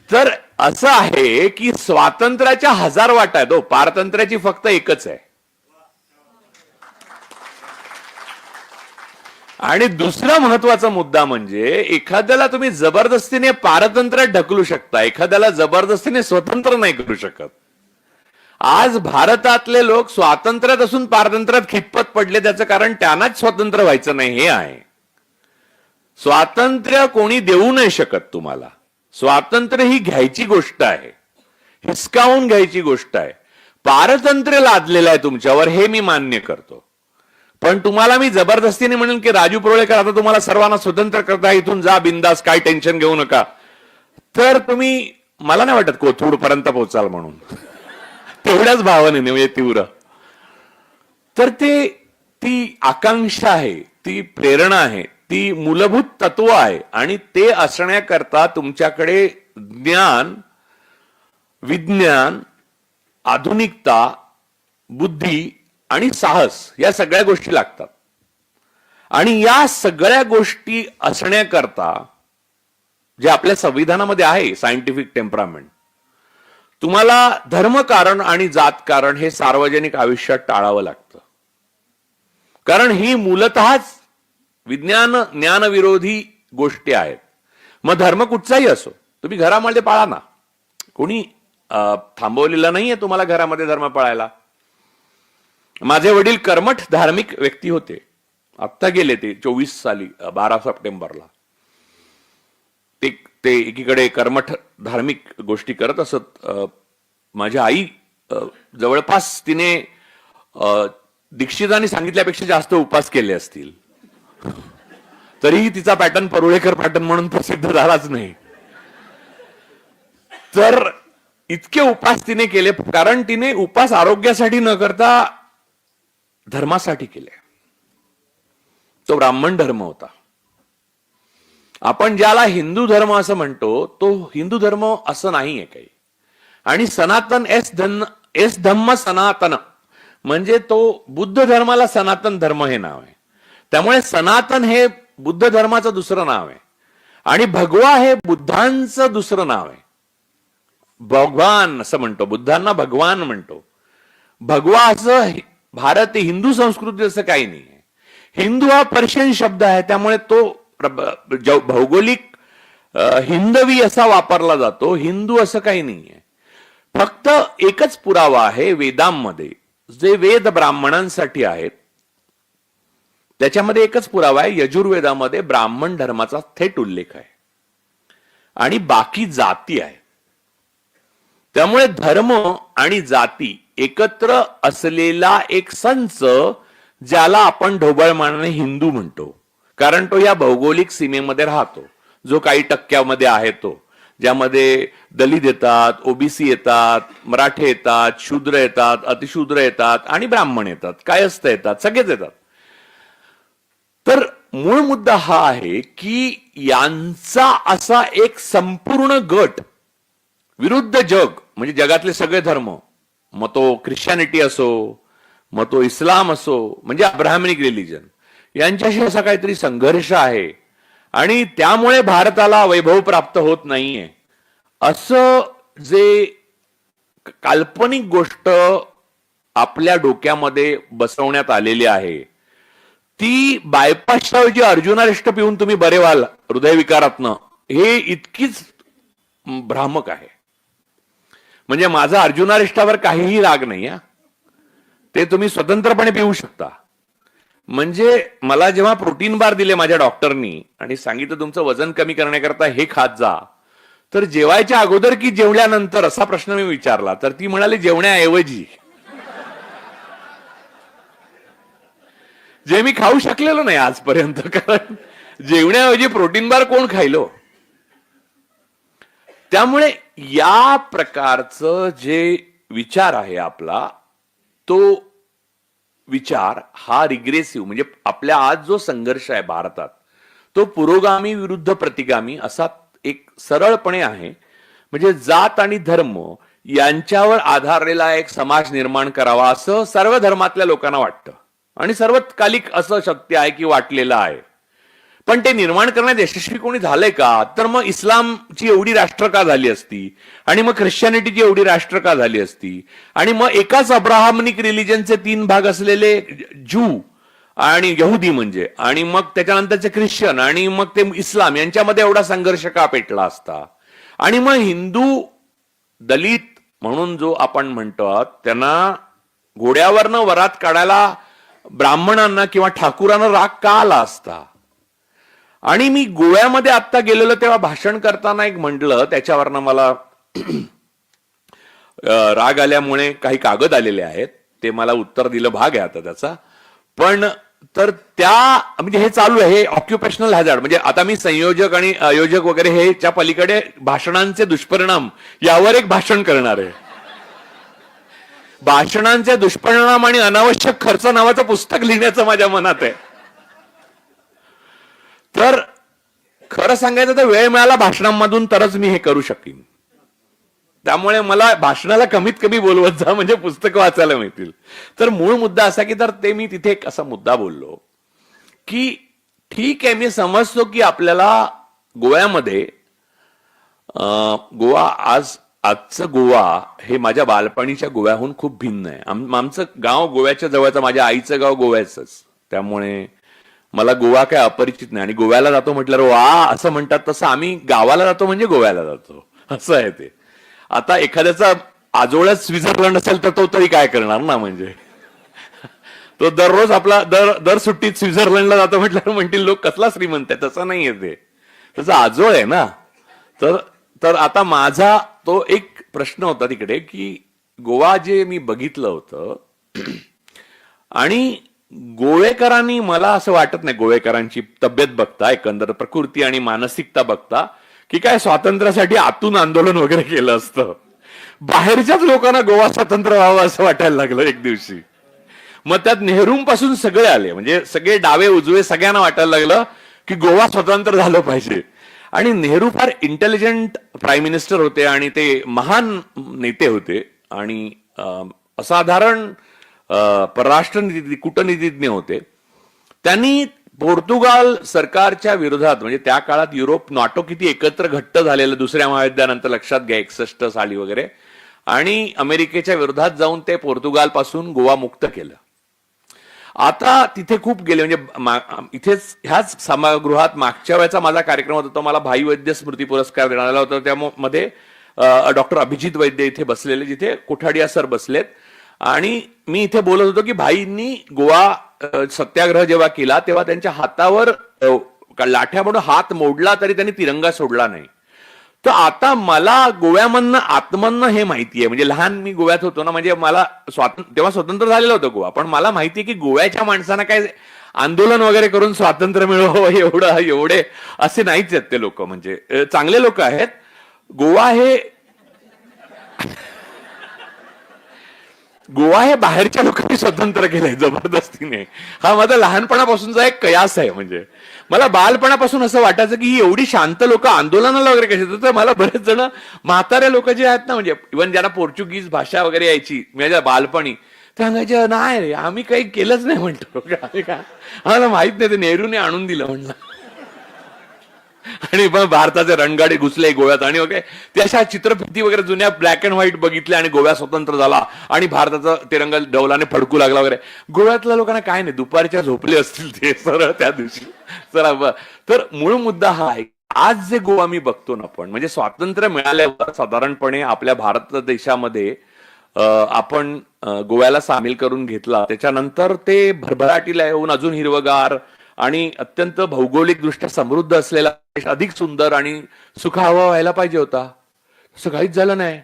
तर असं आहे की स्वातंत्र्याच्या 1000 वाटा आहेत, पारतंत्र्याची फक्त एकच आहे. आणि दुसरा महत्वाचा मुद्दा म्हणजे एखाद्याला तुम्ही जबरदस्तीने पारतंत्र्यात ढकलू शकता, एखाद्याला जबरदस्तीने स्वतंत्र नाही करू शकत. आज भारतातले लोक स्वातंत्र्यात असून पारतंत्र्यात खितपत पडले, त्याचं कारण त्यांनाच स्वतंत्र व्हायचं नाही हे आहे. स्वातंत्र्य कोणी देऊ नाही शकत तुम्हाला. स्वातंत्र्य ही घ्यायची गोष्ट आहे, हिसकावून घ्यायची गोष्ट आहे. पारतंत्र्य लादलेलं आहे तुमच्यावर, हे मी मान्य करतो. पण तुम्हाला मी जबरदस्तीने म्हणेन की राजू परोळेकर आता तुम्हाला सर्वांना स्वतंत्र करता, इथून जा बिंदास, काय टेन्शन घेऊ नका, तर तुम्ही मला नाही वाटत कोथरूड पर्यंत पोहोचाल म्हणून. तेवढ्याच भावनेने म्हणजे तीव्र. तर ती आकांक्षा आहे, ती प्रेरणा आहे, ती मूलभूत तत्व आहे. आणि ते असण्याकरता तुमच्याकडे ज्ञान, विज्ञान, आधुनिकता, बुद्धी आणि साहस या सगळ्या गोष्टी लागतात. आणि या सगळ्या गोष्टी असण्याकरता जे आपल्या संविधानामध्ये आहे सायंटिफिक टेम्परामेंट, तुम्हाला धर्मकारण आणि जातकारण हे सार्वजनिक आयुष्यात टाळावं लागतं. कारण ही मूलतःच विज्ञान ज्ञानविरोधी गोष्टी आहेत. मग धर्म कुठचाही असो, तुम्ही घरामध्ये पाळा ना, कोणी थांबवलेलं नाहीये तुम्हाला घरामध्ये धर्म पाळायला. माझे वडील कर्मठ धार्मिक व्यक्ती होते, आत्ता गेले ते 24 साली 12 सप्टेंबरला. ते एकीकडे कर्मठ धार्मिक गोष्टी करत असत. माझी आई जवळपास तिने दीक्षितांनी सांगितल्यापेक्षा जास्त उपास केले असतील, तरीही तिचा पॅटर्न परुळेकर पॅटर्न म्हणून प्रसिद्ध झालाच नाही. तर इतके उपास तिने केले, कारण तिने उपास आरोग्यासाठी न करता धर्मासाठी केले. तो ब्राह्मण धर्म होता. आपण ज्याला हिंदू धर्म असं म्हणतो तो हिंदू धर्म असं नाहीये काही. आणि सनातन एस धम्म सनातन म्हणजे तो बुद्ध धर्माला सनातन धर्म हे नाव आहे. त्यामुळे सनातन हे बुद्ध धर्माचं दुसरं नाव आहे आणि भगवा हे बुद्धांचं दुसरं नाव आहे. भगवान असं म्हणतो, बुद्धांना भगवान म्हणतो. भगवा असं भारतीय हिंदू संस्कृती असं काही नाही आहे. हिंदू हा पर्शियन शब्द आहे, त्यामुळे तो भौगोलिक हिंदवी असा वापरला जातो. हिंदू असं काही नाहीये. फक्त एकच पुरावा आहे वेदांमध्ये, जे वेद ब्राह्मणांसाठी आहेत त्याच्यामध्ये एकच पुरावा आहे. यजुर्वेदामध्ये ब्राह्मण धर्माचा थेट उल्लेख आहे आणि बाकी जाती आहे. त्यामुळे धर्म आणि जाती एकत्र असलेला एक संच, ज्याला आपण ढोबळमानाने हिंदू म्हणतो, कारण तो या भौगोलिक सीमेमध्ये राहतो, जो काही टक्क्यामध्ये आहे तो, ज्यामध्ये दलित येतात, ओबीसी येतात, मराठे येतात, शूद्र येतात, अतिशूद्र येतात आणि ब्राह्मण येतात, कायस्थ येतात, सगळेच येतात. तर मूळ मुद्दा हा आहे की यांचा असा एक संपूर्ण गट विरुद्ध जग, म्हणजे जगातले सगळे धर्म, मग तो ख्रिश्चॅनिटी असो, मग तो इस्लाम असो, म्हणजे अब्राह्मनिक रिलिजन, यांच्याशी असा काहीतरी संघर्ष आहे आणि त्यामुळे भारताला वैभव प्राप्त होत नाहीये, असं जे काल्पनिक गोष्ट आपल्या डोक्यामध्ये बसवण्यात आलेली आहे, ती बायपासच्या ऐवजी अर्जुनारिष्ट पिऊन तुम्ही बरे व्हाल हृदयविकारातनं, हे इतकीच भ्रामक आहे. म्हणजे माझा अर्जुनारिष्टावर काहीही राग नाही, ते तुम्ही स्वतंत्रपणे पिऊ शकता. म्हणजे मला जेव्हा प्रोटीन बार दिले माझ्या डॉक्टरनी आणि सांगितलं तुमचं वजन कमी करण्याकरता हे खात जा, तर जेवायच्या अगोदर की जेवल्यानंतर असा प्रश्न मी विचारला, तर ती म्हणाली जेवण्याऐवजी, जे मी खाऊ शकलेलो नाही आजपर्यंत, कारण जेवण्याऐवजी प्रोटीन बार कोण खायलो. त्यामुळे या प्रकारचं जे विचार आहे आपला, तो विचार हा रिग्रेसिव्ह, म्हणजे आपल्या आज जो संघर्ष आहे भारतात, तो पुरोगामी विरुद्ध प्रतिगामी असा एक सरळपणे आहे. म्हणजे जात आणि धर्म यांच्यावर आधारलेला एक समाज निर्माण करावा असं सर्व धर्मातल्या लोकांना वाटतं आणि सर्वकालिक असं सत्य आहे की वाटलेलं आहे. पण ते निर्माण करण्यात यशस्वी कोणी झालंय का? तर मग इस्लामची एवढी राष्ट्र का झाली असती, आणि मग ख्रिश्चनिटीची एवढी राष्ट्र का झाली असती, आणि मग एकाच अब्राहमनिक रिलिजनचे 3 भाग असलेले ज्यू आणि यहुदी म्हणजे, आणि मग त्याच्यानंतरचे ख्रिश्चन, आणि मग ते इस्लाम, यांच्यामध्ये एवढा संघर्ष का पेटला असता? आणि मग हिंदू दलित म्हणून जो आपण म्हणतो त्यांना घोड्यावरनं वरात काढायला ब्राह्मणांना किंवा ठाकुरांना राग का आला असता? आणि मी गोव्यामध्ये आत्ता गेलेलो तेव्हा भाषण करताना एक म्हटलं, त्याच्यावरनं मला राग आल्यामुळे काही कागद आलेले आहेत, ते मला उत्तर दिलं भाग आहे आता त्याचा. पण तर त्या म्हणजे हे चालू आहे, हे ऑक्युपेशनल हॅझार्ड, म्हणजे आता मी संयोजक आणि आयोजक वगैरे हेच्या पलीकडे भाषणांचे दुष्परिणाम यावर एक भाषण करणार आहे. भाषणांचे दुष्परिणाम आणि अनावश्यक खर्च नावाचं पुस्तक लिहिण्याचं माझ्या मनात आहे. तर खरं सांगायचं तर वेळ मिळाला भाषणांमधून तरच मी हे करू शकीन. त्यामुळे मला भाषणाला कमीत कमी बोलवत जा, म्हणजे पुस्तकं वाचायला मिळतील. तर मूळ मुद्दा असा की तर ते मी तिथे एक असा मुद्दा बोललो की ठीक आहे, मी समजतो की आपल्याला गोव्यामध्ये गोवा आजचं गोवा हे माझ्या बालपणीच्या गोव्याहून खूप भिन्न आहे. आमचं गाव गोव्याच्या जवळचं, माझ्या आईचं गाव गोव्याचंच, त्यामुळे मला गोवा काय अपरिचित नाही. आणि गोव्याला जातो म्हटल्यावर वा असं म्हणतात, तसं आम्ही गावाला जातो म्हणजे गोव्याला जातो, असं आहे ते. आता एखाद्याचा आजोळच स्वित्झर्लंड असेल तर तो तरी काय करणार ना, म्हणजे तो दररोज आपला दर सुट्टीत स्वित्झर्लंडला जातो म्हटल्यावर म्हणतील लोक कसला श्रीमंत आहे. तसं नाहीये ते, तसं आजोळ आहे ना. तर आता माझा तो एक प्रश्न होता तिकडे की गोवा जे मी बघितलं होतं, आणि गोवेकरांनी, मला असं वाटत नाही गोवेकरांची तब्येत बघता, एकंदर प्रकृती आणि मानसिकता बघता, की काय स्वातंत्र्यासाठी आतून आंदोलन वगैरे केलं असतं. बाहेरच्याच लोकांना गोवा स्वतंत्र व्हावं असं वाटायला लागलं एक दिवशी. मग त्यात नेहरूंपासून सगळे आले, म्हणजे सगळे डावे उजवे सगळ्यांना वाटायला लागलं की गोवा स्वतंत्र झालं पाहिजे. आणि नेहरू फार इंटेलिजंट प्राईम मिनिस्टर होते आणि ते महान नेते होते आणि असाधारण परराष्ट्र कूटनीतिज्ञ होते. त्यांनी पोर्तुगाल सरकारच्या विरोधात, म्हणजे त्या काळात युरोप नाटो किती एकत्र घट्ट झालेलं दुसऱ्या महायुद्धानंतर, लक्षात घ्या 61 साली वगैरे, आणि अमेरिकेच्या विरोधात जाऊन ते पोर्तुगाल पासून गोवा मुक्त केलं. आता तिथे खूप गेले, म्हणजे इथेच ह्याच सभागृहात मागच्या वेळेचा माझा कार्यक्रम होता, तो मला भाई वैद्य स्मृती पुरस्कार देण्यात आला होता. त्यामध्ये डॉक्टर अभिजित वैद्य इथे बसलेले, जिथे कोठाडिया सर बसलेत, आणि मी इथे बोलत होतो की भाईंनी गोवा सत्याग्रह जेव्हा केला तेव्हा त्यांच्या हातावर लाठ्या म्हणून हात मोडला तरी त्यांनी तिरंगा सोडला नाही. तर आता मला गोव्यामधनं आत्मनं हे माहिती आहे, म्हणजे लहान मी गोव्यात होतो ना, म्हणजे मला तेव्हा स्वतंत्र झालेलं होतं गोवा, पण मला माहिती आहे की गोव्याच्या माणसांना काय आंदोलन वगैरे करून स्वातंत्र्य मिळवावं एवढे असे नाहीच आहेत ते लोक, म्हणजे चांगले लोक आहेत. गोवा हे बाहेरच्या लोकांनी स्वतंत्र केलंय जबरदस्तीने. हा माझा लहानपणापासूनचा एक कयास आहे. म्हणजे मला बालपणापासून असं वाटायचं की ही एवढी शांत लोक आंदोलनाला वगैरे कशी येतात. तर मला बरेच जण म्हातारे लोक जे आहेत ना, म्हणजे इव्हन ज्यांना पोर्चुगीज भाषा वगैरे यायची माझ्या बालपणी, ते सांगायचे नाही रे आम्ही काही केलंच नाही, म्हणतो आम्हाला माहित नाही, ते नेहरूने आणून दिलं म्हणलं. आणि मग भारताचे रणगाडे घुसले गोव्यात, आणि वगैरे ते अशा चित्रफिती वगैरे जुन्या ब्लॅक अँड व्हाईट बघितल्या, आणि गोवा स्वतंत्र झाला आणि भारताचा तिरंगा डौलाने फडकू लागला वगैरे. गोव्यातल्या लोकांना काय नाही, दुपारच्या झोपले असतील ते सरळ त्या दिवशी. तर मूळ मुद्दा हा आहे, आज जे गोवा मी बघतो ना आपण, म्हणजे स्वातंत्र्य मिळाल्यावर साधारणपणे आपल्या भारत देशामध्ये आपण गोव्याला सामील करून घेतला, त्याच्यानंतर ते भरभराटीला येऊन अजून हिरवगार आणि अत्यंत भौगोलिक दृष्ट्या समृद्ध असलेला अधिक सुंदर आणि सुखावा व्हायला पाहिजे होता. असं काहीच झालं नाही.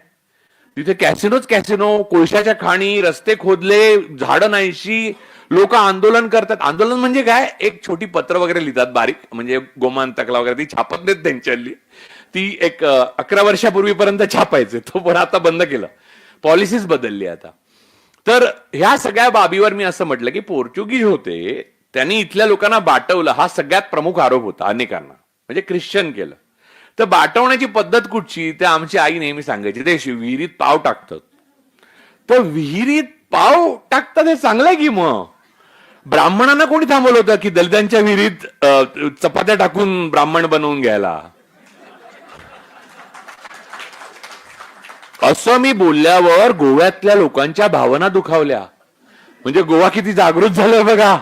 तिथे कॅसिनो, कोळशाच्या खाणी, रस्ते खोदले, झाडं नाहीशी, लोक आंदोलन करतात. आंदोलन म्हणजे काय, एक छोटी पत्र वगैरे लिहितात बारीक, म्हणजे गोमांतकला वगैरे, ती छापत नाहीत त्यांच्याली. ती एक 11 वर्षापूर्वीपर्यंत छापायचे, तो पण आता बंद केलं, पॉलिसीच बदलली आता. तर ह्या सगळ्या बाबीवर मी असं म्हटलं की पोर्चुगीज होते, त्यांनी इथल्या लोकांना बाटवलं, हा सगळ्यात प्रमुख आरोप होता अनेकांना, म्हणजे ख्रिश्चन केलं. तर बाटवण्याची पद्धत कुठची, ते आमची आई नेहमी सांगायची, ते विहिरीत पाव टाकतात. तर विहिरीत पाव टाकतात हे चांगलंय की मग, ब्राह्मणांना कोणी थांबवलं होतं की दलितांच्या विहिरीत चपात्या टाकून ब्राह्मण बनवून घ्यायला? असं मी बोलल्यावर गोव्यातल्या लोकांच्या भावना दुखावल्या. म्हणजे गोवा किती जागृत झालं बघा.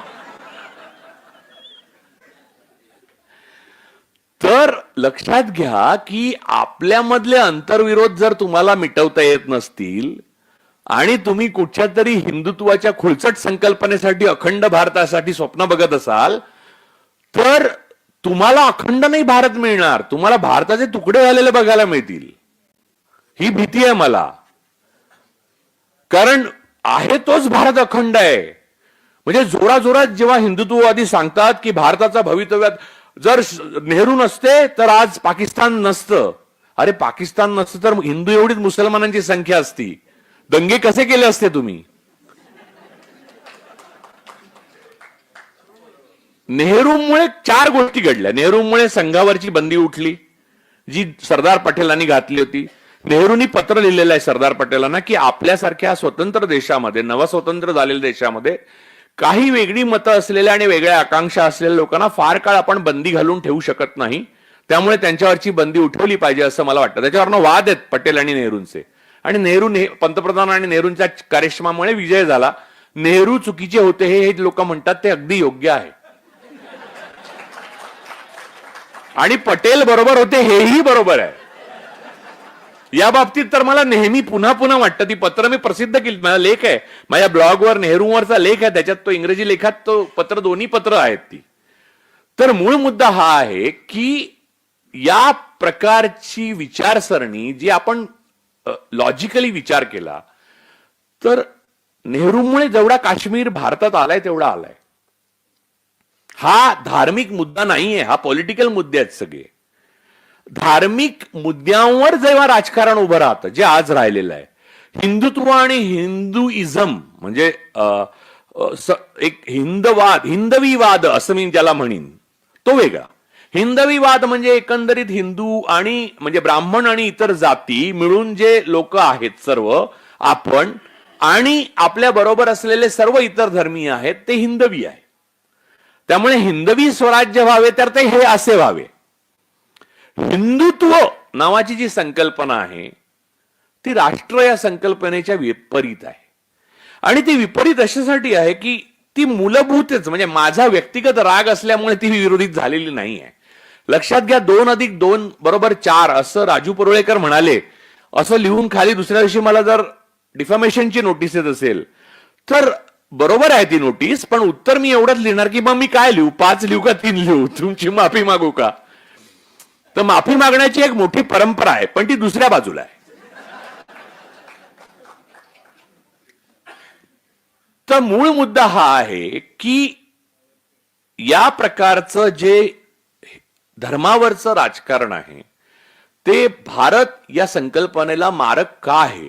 तर लक्षात घ्या की आपल्यामधले अंतर्विरोध जर तुम्हाला मिटवता येत नसतील आणि तुम्ही कुठच्या तरी हिंदुत्वाच्या खुळचट संकल्पनेसाठी, अखंड भारतासाठी स्वप्न बघत असाल, तर तुम्हाला अखंड नाही भारत मिळणार, तुम्हाला भारताचे तुकडे झालेले बघायला मिळतील. ही भीती आहे मला. कारण आहे तोच भारत अखंड आहे. म्हणजे जोराजोरात जेव्हा हिंदुत्ववादी सांगतात की भारताचा भवितव्यात जर नेहरू नसते तर आज पाकिस्तान नसतं. अरे पाकिस्तान नसतं तर हिंदू एवढीच मुसलमानांची संख्या असती. दंगे कसे केले असते तुम्ही? नेहरूमुळे 4 गोष्टी घडल्या. नेहरूमुळे संघावरची बंदी उठली जी सरदार पटेलांनी घातली होती. नेहरूंनी पत्र लिहिलेलं आहे सरदार पटेलांना की आपल्यासारख्या स्वतंत्र देशामध्ये, नवस्वतंत्र झालेल्या देशामध्ये काही वेगळी मतं असलेल्या आणि वेगळ्या आकांक्षा असलेल्या लोकांना फार काळ आपण बंदी घालून ठेवू शकत नाही. त्यामुळे त्यांच्यावरची बंदी उठवली पाहिजे असं मला वाटतं. त्याच्यावरनं वाद आहेत पटेल आणि नेहरूंचे. आणि नेहरू पंतप्रधान आणि नेहरूंच्या कार्यक्रमामुळे विजय झाला. नेहरू चुकीचे होते हे लोक म्हणतात ते अगदी योग्य आहे. आणि पटेल बरोबर होते हेही बरोबर आहे. या बाबतीत तर मला नेहमी पुन्हा पुन्हा वाटतं. ती पत्र मी प्रसिद्ध केली. माझा लेख आहे माझ्या ब्लॉगवर, नेहरूवरचा लेख आहे. त्याच्यात तो इंग्रजी लेखात तो पत्र, दोन्ही पत्र आहेत ती. तर मूळ मुद्दा हा आहे की या प्रकारची विचारसरणी जी आपण लॉजिकली विचार केला तर नेहरूमुळे जेवढा काश्मीर भारतात आलाय तेवढा आलाय. हा धार्मिक मुद्दा नाहीये, हा पॉलिटिकल मुद्दे आहेत सगळे. धार्मिक मुद्द्यांवर जेव्हा राजकारण उभं राहतं, जे आज राहिलेलं आहे, हिंदुत्व आणि हिंदुइझम म्हणजे एक हिंदवाद, हिंदवीवाद असं मी ज्याला म्हणीन, तो वेगळा. हिंदवीवाद म्हणजे एकंदरीत हिंदू आणि म्हणजे ब्राह्मण आणि इतर जाती मिळून जे लोक आहेत सर्व आपण आणि आपल्या बरोबर असलेले सर्व इतर धर्मीय आहेत ते हिंदवी आहे. त्यामुळे हिंदवी स्वराज्य व्हावे तर ते हे असे व्हावे. हिंदुत्व नावाची जी संकल्पना आहे ती राष्ट्र या संकल्पनेच्या विपरीत आहे. आणि ती विपरीत अशासाठी आहे की ती मूलभूतच म्हणजे माझा व्यक्तिगत राग असल्यामुळे ती विरोधित झालेली नाही आहे. लक्षात घ्या 2+2 = 4 असं राजू परुळेकर म्हणाले. असं लिहून खाली दुसऱ्या दिवशी मला जर डिफॅमेशनची नोटीस येत असेल तर बरोबर आहे ती नोटीस, पण उत्तर मी एवढंच लिहिणार की मग मी काय लिहू, 5 लिहू का 3 लिहू, तुमची माफी मागू का? तर माफी मागण्याची एक मोठी परंपरा आहे पण ती दुसऱ्या बाजूला आहे. तर मूळ मुद्दा हा आहे की या प्रकारचं जे धर्मावरचं राजकारण आहे ते भारत या संकल्पनेला मारक का आहे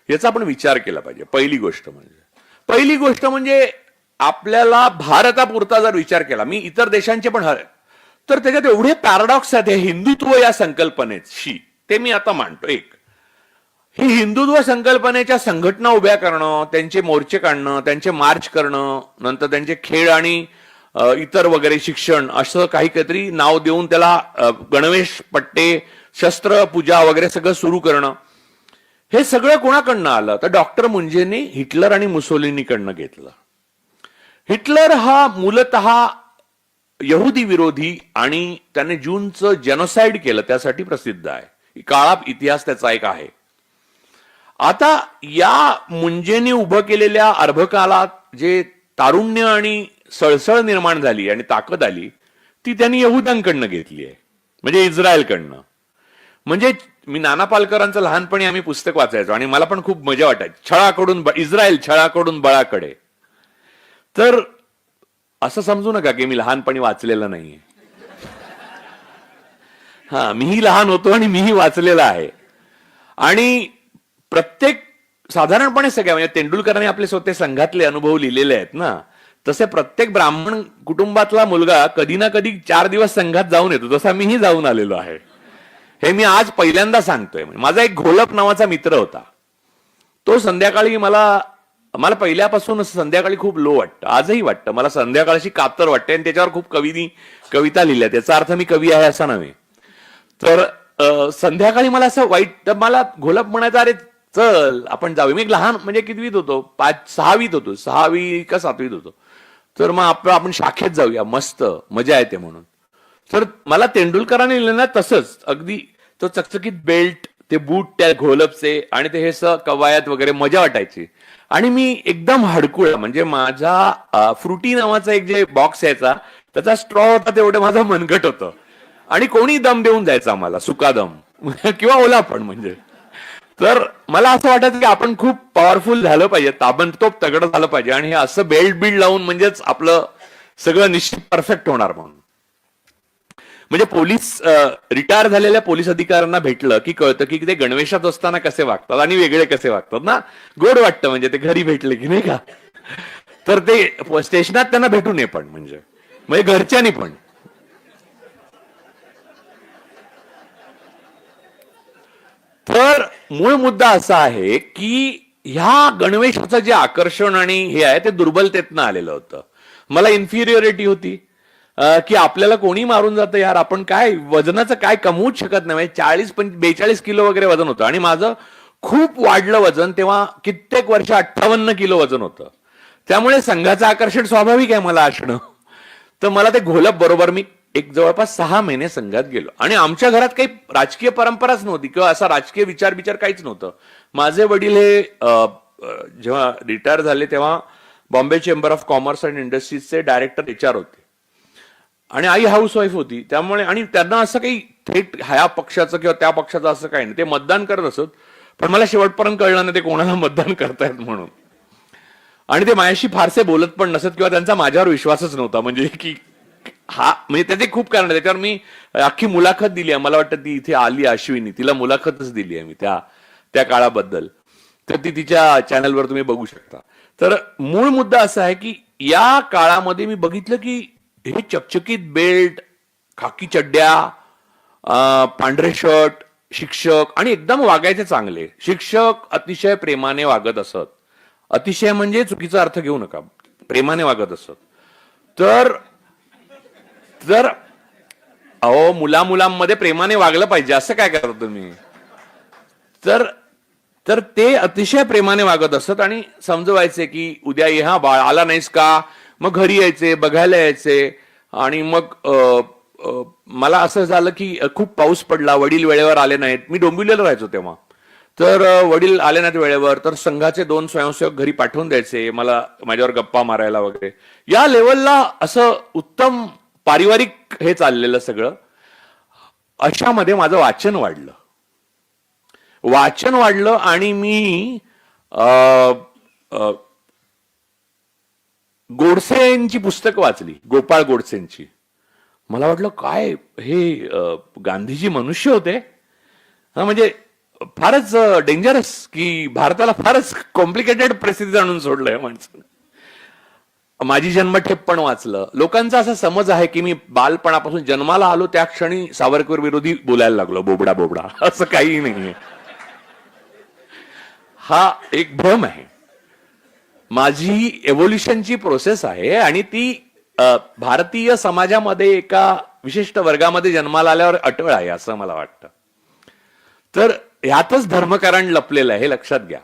याचा आपण विचार केला पाहिजे. पहिली गोष्ट म्हणजे आपल्याला भारतापुरता जर विचार केला, मी इतर देशांचे पण तर त्याच्यात एवढे पॅराडॉक्स आहेत हिंदुत्व या संकल्पनेशी, ते मी आता मांडतो. एक, ही हिंदुत्व संकल्पनेच्या संघटना उभ्या करणं, त्यांचे मोर्चे काढणं, त्यांचे मार्च करणं, नंतर त्यांचे खेळ आणि इतर वगैरे शिक्षण असं काहीतरी नाव देऊन त्याला गणवेश पट्टे, शस्त्र पूजा वगैरे सगळं सुरू करणं, हे सगळं कोणाकडनं आलं तर डॉक्टर मुंजेंनी हिटलर आणि मुसोलिनीकडनं घेतलं. हिटलर हा मूलतः यहुदी विरोधी आणि त्याने ज्यूंचं जेनोसाइड केलं त्यासाठी प्रसिद्ध आहे. काळा इतिहास त्याचा एक आहे. आता या मुंजेंनी उभं केलेल्या अर्भकालात जे तारुण्य आणि सळसळ निर्माण झाली आणि ताकद आली ती त्यांनी यहुदांकडनं घेतली आहे, म्हणजे इस्रायलकडनं. म्हणजे मी नाना पालकरांचं लहानपणी आम्ही पुस्तक वाचायचो आणि मला पण खूप मजा वाटायची, छळाकडून इस्रायल, छळाकडून बळाकडे. तर असं समजू नका की मी लहानपणी वाचलेलं नाहीये. हा, मीही लहान होतो आणि मीही वाचलेलं आहे. आणि प्रत्येक साधारणपणे सगळ्या म्हणजे तेंडुलकरांनी आपले स्वतः संघातले अनुभव लिहिलेले आहेत ना, तसे प्रत्येक ब्राह्मण कुटुंबातला मुलगा कधी ना कधी 4 दिवस संघात जाऊन येतो. तसा मीही जाऊन आलेलो आहे. हे मी आज पहिल्यांदा सांगतोय. माझा एक घोलप नावाचा मित्र होता. तो संध्याकाळी मला मला पहिल्यापासून संध्याकाळी खूप लो वाटतं, आजही वाटतं. मला संध्याकाळची कातर वाटते आणि त्याच्यावर खूप कविता लिहिल्या. त्याचा अर्थ मी कवी आहे असा नव्हे. तर संध्याकाळी मला असं वाईट, मला घोलप म्हणायचं, अरे चल आपण जाऊया. मी एक लहान म्हणजे कितवीत होतो, 6वीत होतो, 6वी का 7वीत होतो. तर मग आपण शाखेत जाऊया, मस्त मजा येते म्हणून. तर मला तेंडुलकरांनी लिहिलं ना तसंच अगदी, तो चकचकीत बेल्ट, ते बूट त्या घोलपचे आणि ते हे कवायत वगैरे, मजा वाटायची. आणि मी एकदम हडकुळा, म्हणजे माझा फ्रुटी नावाचा एक जे बॉक्स यायचा त्याचा स्ट्रॉ होता तेवढं माझं मनगट होतं. आणि कोणी दम देऊन जायचा आम्हाला, सुका दम किंवा ओला पण. म्हणजे तर मला असं वाटायचं की आपण खूप पॉवरफुल झालं पाहिजे, ताबडतोब तगडं झालं पाहिजे आणि हे असं बेल्ट बिल्ड लावून म्हणजेच आपलं सगळं निश्चित परफेक्ट होणार म्हणून. म्हणजे पोलीस, रिटायर झालेल्या पोलीस अधिकाऱ्यांना भेटलं की कळतं की ते गणवेशात असताना कसे वागतात आणि वेगळे कसे वागतात ना. गोड वाटतं म्हणजे ते घरी भेटले की, नाही का. तर ते स्टेशनात त्यांना भेटू नये पण, म्हणजे घरच्यांनी पण. तर मूळ मुद्दा असा आहे की ह्या गणवेशाचं जे आकर्षण आणि हे आहे ते दुर्बलतेतनं आलेलं होतं. मला इन्फिरियरिटी होती की आपल्याला कोणी मारून जातं यार, आपण काय वजनाचं काय कमवूच शकत नाही. 42 किलो वगैरे वजन होतं आणि माझं खूप वाढलं वजन तेव्हा, कित्येक वर्ष 58 किलो वजन होतं. त्यामुळे संघाचं आकर्षण स्वाभाविक आहे मला असणं. तर मला ते घोलप बरोबर, मी एक जवळपास 6 महिने संघात गेलो. आणि आमच्या घरात काही राजकीय परंपराच नव्हती किंवा असा राजकीय विचार काहीच नव्हतं. माझे वडील हे जेव्हा रिटायर झाले तेव्हा Bombay chamber of commerce and इंडस्ट्रीजचे डायरेक्टर HR होते आणि आई हाऊसवाईफ होती. त्यामुळे, आणि त्यांना असं काही थेट ह्या पक्षाचं किंवा त्या पक्षाचं असं काही नाही, ते मतदान करत असत. पण मला शेवटपर्यंत कळलं नाही ते कोणाला मतदान करतायत म्हणून. आणि ते माझ्याशी फारसे बोलत पण नसत किंवा त्यांचा माझ्यावर विश्वासच नव्हता. म्हणजे की म्हणजे त्याचे खूप कारण, त्याच्यावर मी अख्खी मुलाखत दिली आहे. मला वाटतं ती इथे आली अश्विनी, तिला मुलाखतच दिली आहे मी त्या काळाबद्दल. तर ती तिच्या चॅनलवर तुम्ही बघू शकता. तर मूळ मुद्दा असा आहे की या काळामध्ये मी बघितलं की हे चकचकीत बेल्ट, खाकी चड्ड्या, पांढरे शर्ट, शिक्षक, आणि एकदम वागायचे चांगले. शिक्षक अतिशय प्रेमाने वागत असत. अतिशय म्हणजे चुकीचा अर्थ घेऊ नका, प्रेमाने वागत असत. तर अहो, मुलांमध्ये प्रेमाने वागलं पाहिजे, असं काय करता तुम्ही. तर ते अतिशय प्रेमाने वागत असत आणि समजवायचे की उद्या ये हा बाळ, आला नाहीस का. मग घरी यायचे, बघायला यायचे. आणि मग मला असं झालं की खूप पाऊस पडला, वडील वेळेवर आले नाहीत. मी डोंबिवलीला राहायचो तेव्हा. तर वडील आले नाहीत वेळेवर, तर संघाचे 2 स्वयंसेवक घरी पाठवून द्यायचे मला, माझ्यावर गप्पा मारायला वगैरे. या लेवलला असं उत्तम पारिवारिक हे चाललेलं सगळं. अशामध्ये माझं वाचन वाढलं आणि मी गोडसेंची पुस्तकं वाचली, गोपाळ गोडसेंची. मला वाटलं काय हे गांधीजी मनुष्य होते. म्हणजे फारच डेंजरस, की भारताला फारच कॉम्प्लिकेटेड परिस्थितीत आणून सोडलंय माणसानं. माझी जन्मठेप पण वाचलं. लोकांचा असा समज आहे की मी बालपणापासून जन्माला आलो त्या क्षणी सावरकर विरोधी बोलायला लागलो, बोबडा. असं काही नाहीये. हा एक भ्रम आहे. माझी एव्होल्युशनची प्रोसेस आहे आणि ती भारतीय समाजामध्ये एका विशिष्ट वर्गामध्ये जन्माला आल्यावर अटळ आहे असं मला वाटतं. तर ह्यातच धर्मकारण लपलेलं आहे, हे लक्षात घ्या.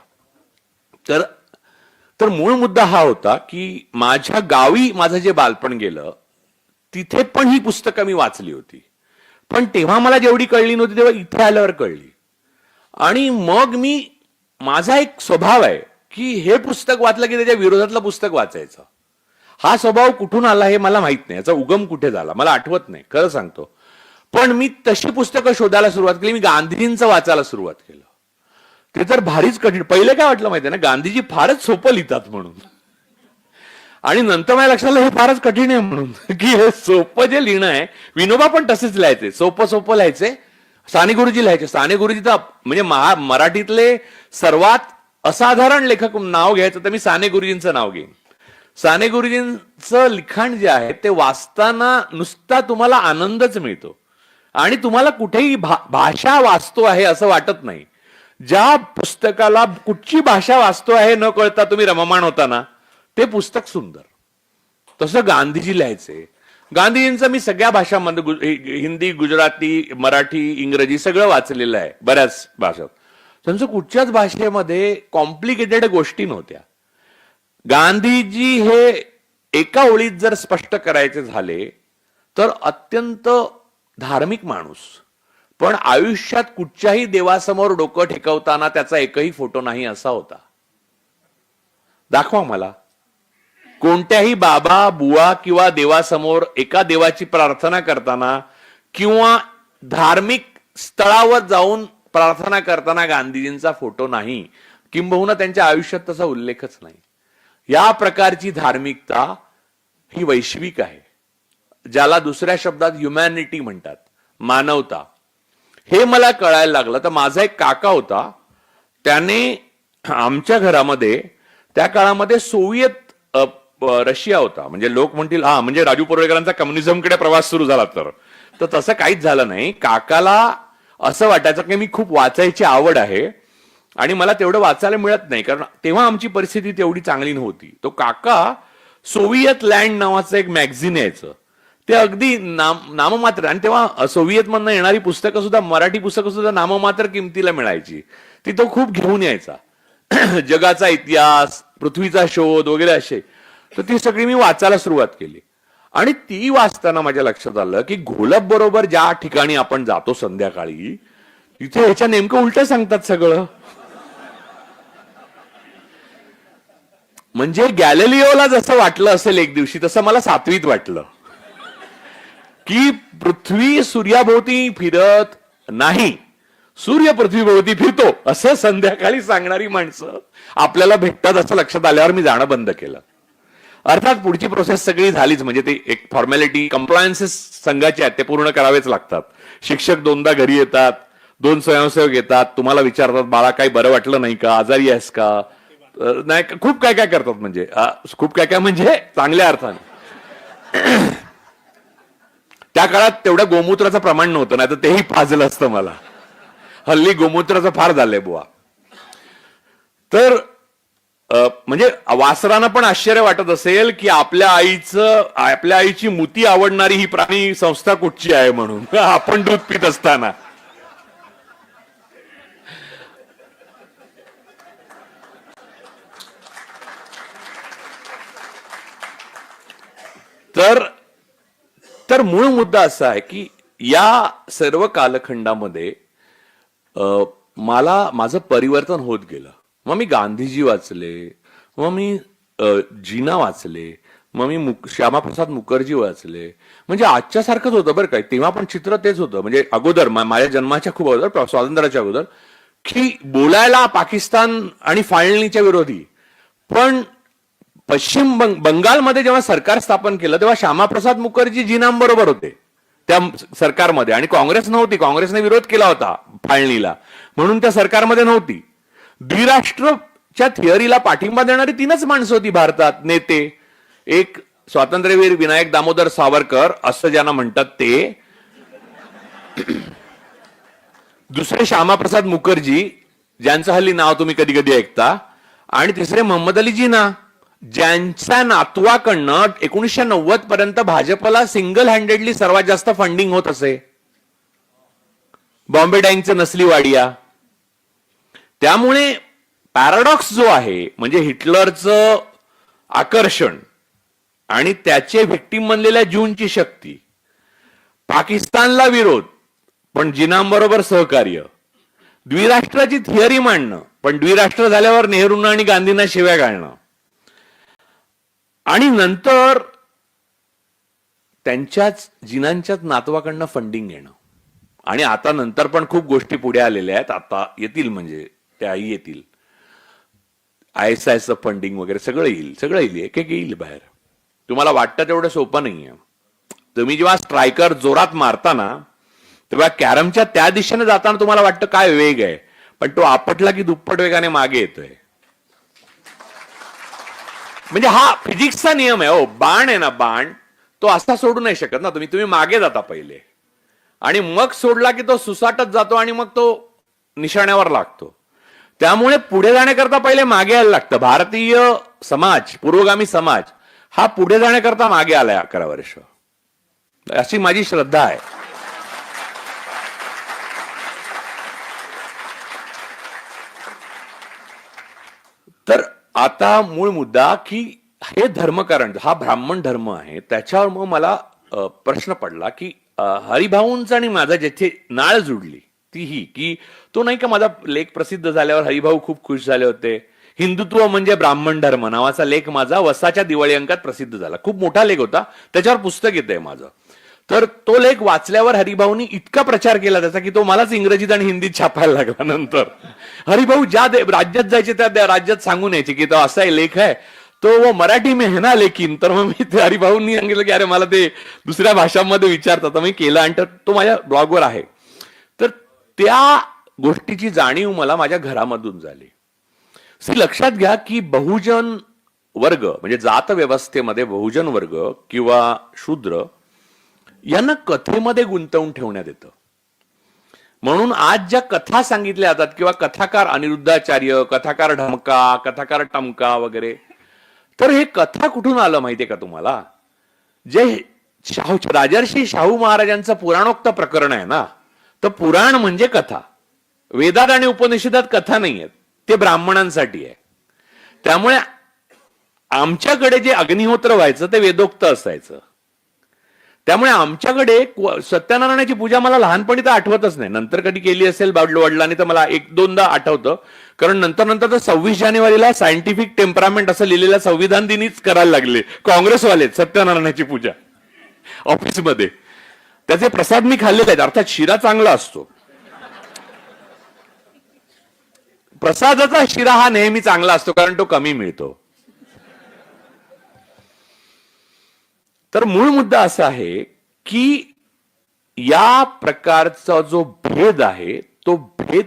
तर मूळ मुद्दा हा होता की माझ्या गावी माझं जे बालपण गेलं तिथे पण ही पुस्तकं मी वाचली होती. पण तेव्हा मला जेवढी कळली नव्हती तेव्हा इथे आल्यावर कळली. आणि मग माझा एक स्वभाव आहे की हे पुस्तक वाचलं की त्याच्या विरोधातलं पुस्तक वाचायचं. हा स्वभाव कुठून आला हे मला माहित नाही, याचा उगम कुठे झाला मला आठवत नाही, खरं सांगतो. पण मी तशी पुस्तकं शोधायला सुरुवात केली. मी गांधीजींचं वाचायला सुरुवात केलं. ते तर भारीच कठीण. पहिले काय वाटलं माहितीये ना, गांधीजी फारच सोपं लिहितात म्हणून. आणि नंतर माझ्या लक्षात आलं हे फारच कठीण आहे म्हणून, की हे सोपं जे लिहिणं आहे. विनोबा पण तसेच लिहायचे, सोपं लिहायचे. साने गुरुजी लिहायचे. साने गुरुजी तर म्हणजे मराठीतले सर्वात असाधारण लेखक नाव घ्यायचं तर मी साने गुरुजींचं नाव घेईन. साने गुरुजींचं लिखाण जे आहे ते वाचताना नुसता तुम्हाला आनंदच मिळतो आणि तुम्हाला कुठेही भाषा वाचतो आहे असं वाटत नाही. ज्या पुस्तकाला कुठची भाषा वाचतो आहे न कळता तुम्ही रममाण होता ना, ते पुस्तक सुंदर. तसं गांधीजी लिहायचे. गांधीजींचं मी सगळ्या भाषांमध्ये हिंदी, गुजराती, मराठी, इंग्रजी सगळं वाचलेलं आहे, बऱ्याच भाषात. त्यांचं कुठच्याच भाषेमध्ये कॉम्प्लिकेटेड गोष्टी नव्हत्या. गांधीजी हे एका ओळीत जर स्पष्ट करायचे झाले तर अत्यंत धार्मिक माणूस, पण आयुष्यात कुठच्याही देवासमोर डोकं ठेवताना त्याचा एकही फोटो नाही असा होता. दाखवा मला कोणत्याही बाबा, बुवा किंवा देवासमोर एका देवाची प्रार्थना करताना किंवा धार्मिक स्थळावर जाऊन प्रार्थना करताना गांधीजींचा फोटो नाही, किंबहुना त्यांच्या आयुष्यात तसा उल्लेखच नाही. या प्रकारची धार्मिकता ही वैश्विक आहे, ज्याला दुसऱ्या शब्दात ह्युमॅनिटी म्हणतात, मानवता. हे मला कळायला लागलं तर माझा एक काका होता, त्याने आमच्या घरामध्ये त्या काळामध्ये सोव्हिएत रशिया होता. म्हणजे लोक म्हणतील हा म्हणजे राजू परुळेकरांचा कम्युनिझमकडे प्रवास सुरू झाला, तर तसं काहीच झालं नाही. काकाला असं वाटायचं की मी खूप वाचायची आवड आहे आणि मला तेवढं वाचायला मिळत नाही, कारण तेव्हा आमची परिस्थिती तेवढी चांगली नव्हती. तो काका सोव्हिएत लँड नावाचं एक मॅगझिन यायचं, ते अगदी नाममात्र, आणि तेव्हा सोव्हिएत मधनं येणारी पुस्तकं सुद्धा, मराठी पुस्तकं सुद्धा नाममात्र किमतीला मिळायची. ती तो खूप घेऊन यायचा. जगाचा इतिहास, पृथ्वीचा शोध वगैरे असे. तर ती सगळी मी वाचायला सुरुवात केली आणि ती वाचताना माझ्या लक्षात आलं की घोलप बरोबर ज्या ठिकाणी आपण जातो संध्याकाळी, तिथे ह्याच्या नेमकं उलट सांगतात सगळं. म्हणजे गॅलिलिओला जसं वाटलं असेल एक दिवशी, तसं मला 7वीत वाटलं की पृथ्वी सूर्याभोवती फिरत नाही, सूर्य पृथ्वीभोवती फिरतो, असं संध्याकाळी सांगणारी माणसं आपल्याला भेटतात. असं लक्षात आल्यावर मी जाणं बंद केलं. अर्थात पुढची प्रोसेस सगळी झालीच, म्हणजे ते एक फॉर्मॅलिटी, कंप्लायन्सेस संघाचे आहेत ते पूर्ण करावेच लागतात. शिक्षक 2दा घरी येतात, 2 स्वयंसेवक येतात, तुम्हाला विचारतात बाळा काही बरं वाटलं नाही का, आजारी आहेस का, नाही, खूप काय काय करतात. म्हणजे खूप काय काय म्हणजे चांगल्या अर्थाने. त्या काळात तेवढ्या गोमूत्राचं प्रमाण नव्हतं, नाही तर तेही पाजलं असतं मला. हल्ली गोमूत्राचं फार झालंय बुवा. तर म्हणजे वासरांना पण आश्चर्य वाटत असेल की आपल्या आईची मुती आवडणारी ही प्राणी संस्था कुठची आहे म्हणून, आपण दूध पित असताना. तर मूळ मुद्दा असा आहे की या सर्व कालखंडामध्ये माझं परिवर्तन होत गेलं. मग मी गांधीजी वाचले, मग मी जीना वाचले, मग मी श्यामाप्रसाद मुखर्जी वाचले. म्हणजे आजच्या सारखंच होतं बरं काय, तेव्हा पण चित्र तेच होतं. म्हणजे अगोदर माझ्या जन्माच्या खूप अगोदर, स्वातंत्र्याच्या अगोदर, की बोलायला पाकिस्तान आणि फाळणीच्या विरोधी. पण पश्चिम बंगालमध्ये जेव्हा सरकार स्थापन केलं तेव्हा श्यामाप्रसाद मुखर्जी जीनांबरोबर होते त्या सरकारमध्ये, आणि काँग्रेस नव्हती. काँग्रेसने विरोध केला होता फाळणीला, म्हणून त्या सरकारमध्ये नव्हती. द्विराष्ट्रच्या थिअरीला पाठिंबा देणारी 3च माणसं होती भारतात, नेते. एक स्वातंत्र्यवीर विनायक दामोदर सावरकर असं ज्यांना म्हणतात ते, दुसरे श्यामाप्रसाद मुखर्जी ज्यांचं हल्ली नाव तुम्ही कधी कधी ऐकता, आणि तिसरे मोहम्मद अली जिना, ज्यांच्या नातवाकडनं 1990 पर्यंत भाजपला सिंगल हँडेडली सर्वात जास्त फंडिंग होत असे, बॉम्बे डाईंगचं नसली वाडिया. त्यामुळे पॅराडॉक्स जो आहे, म्हणजे हिटलरचं आकर्षण आणि त्याचे व्हिक्टीम बनलेल्या जूनची शक्ती, पाकिस्तानला विरोध पण जिनांबरोबर सहकार्य, द्विराष्ट्राची थिअरी मांडणं पण द्विराष्ट्र झाल्यावर नेहरूंना आणि गांधींना शिव्या घालणं, आणि नंतर त्यांच्याच जिनांच्याच नातवाकडनं फंडिंग घेणं. आणि आता नंतर पण खूप गोष्टी पुढे आलेल्या आहेत, आता येतील, म्हणजे त्याही येतील. ISISचं फंडिंग वगैरे सगळं येईल, एक एक येईल बाहेर. तुम्हाला वाटतं तेवढं सोपं नाहीये. तुम्ही जेव्हा स्ट्रायकर जोरात मारताना तेव्हा कॅरमच्या त्या दिशेने जाताना तुम्हाला वाटतं काय वेग आहे, पण तो आपटला की दुप्पट वेगाने मागे येतोय. म्हणजे हा फिजिक्सचा नियम आहे. बाण आहे ना, बाण तो असा सोडू नाही शकत ना, तुम्ही मागे जाता पहिले आणि मग सोडला की तो सुसाटत जातो आणि मग तो निशाण्यावर लागतो. त्यामुळे पुढे जाण्याकरता पहिले मागे यायला लागतं. भारतीय समाज, पुरोगामी समाज हा पुढे जाण्याकरता मागे आलाय 11 वर्ष, अशी माझी श्रद्धा आहे. तर आता मूळ मुद्दा की हे धर्मकारण, हा ब्राह्मण धर्म आहे, त्याच्यावर मग मला प्रश्न पडला की हरिभाऊंचा आणि माझा जिथे नाळ जुडली ती ही की तो नाही का माझा लेख प्रसिद्ध झाल्यावर हरिभाऊ खूप खुश झाले होते. हिंदुत्व म्हणजे ब्राह्मण धर्म नावाचा लेख माझा वसाच्या दिवाळी अंकात प्रसिद्ध झाला. खूप मोठा लेख होता, त्याच्यावर पुस्तक येतंय माझं. तर तो लेख वाचल्यावर हरिभाऊनी इतका प्रचार केला त्याचा की तो मलाच इंग्रजीत आणि हिंदीत छापायला लागला. नंतर हरिभाऊ ज्या राज्यात जायचे त्या राज्यात सांगून यायचे की तो असा लेख आहे, तो वो मराठी में है ना लेकिन. तर मग मी हरिभाऊंनी सांगितलं की अरे मला ते दुसऱ्या भाषांमध्ये विचारतात, मी केलं आणि तो माझ्या ब्लॉगवर आहे. तर त्या गोष्टीची जाणीव मला माझ्या घरामधून झाली. लक्षात घ्या की बहुजन वर्ग म्हणजे जात व्यवस्थेमध्ये बहुजन वर्ग किंवा शूद्र यांना कथेमध्ये गुंतवून ठेवण्यात येतं. म्हणून आज ज्या कथा सांगितल्या जातात किंवा कथाकार अनिरुद्धाचार्य, कथाकार ढमका, कथाकार टमका वगैरे, तर हे कथा कुठून आलं माहितीये का तुम्हाला? जे राजर्षी शाहू महाराजांचं पुराणोक्त प्रकरण आहे ना, तर पुराण म्हणजे कथा. वेदात आणि उपनिषदात कथा नाही आहेत, ते ब्राह्मणांसाठी आहे. त्यामुळे आमच्याकडे जे अग्निहोत्र व्हायचं ते वेदोक्त असायचं. त्यामुळे आमच्याकडे सत्यनारायणाची पूजा मला लहानपणी तर आठवतच नाही, नंतर कधी केली असेल वडिलांनी तर मला 1-2दा आठवतं. कारण नंतर तर 26 जानेवारीला सायंटिफिक टेम्परामेंट असं लिहिलेलं संविधान दिनीच करायला लागले काँग्रेसवाले सत्यनारायणाची पूजा ऑफिसमध्ये. त्याचे प्रसाद मी खाल्लेले आहेत, अर्थात शिरा चांगला असतो. प्रसादाचा शिरा हा नेहमी चांगला असतो कारण तो कमी मिळतो. तर मूळ मुद्दा असा आहे की या प्रकारचा जो भेद आहे तो भेद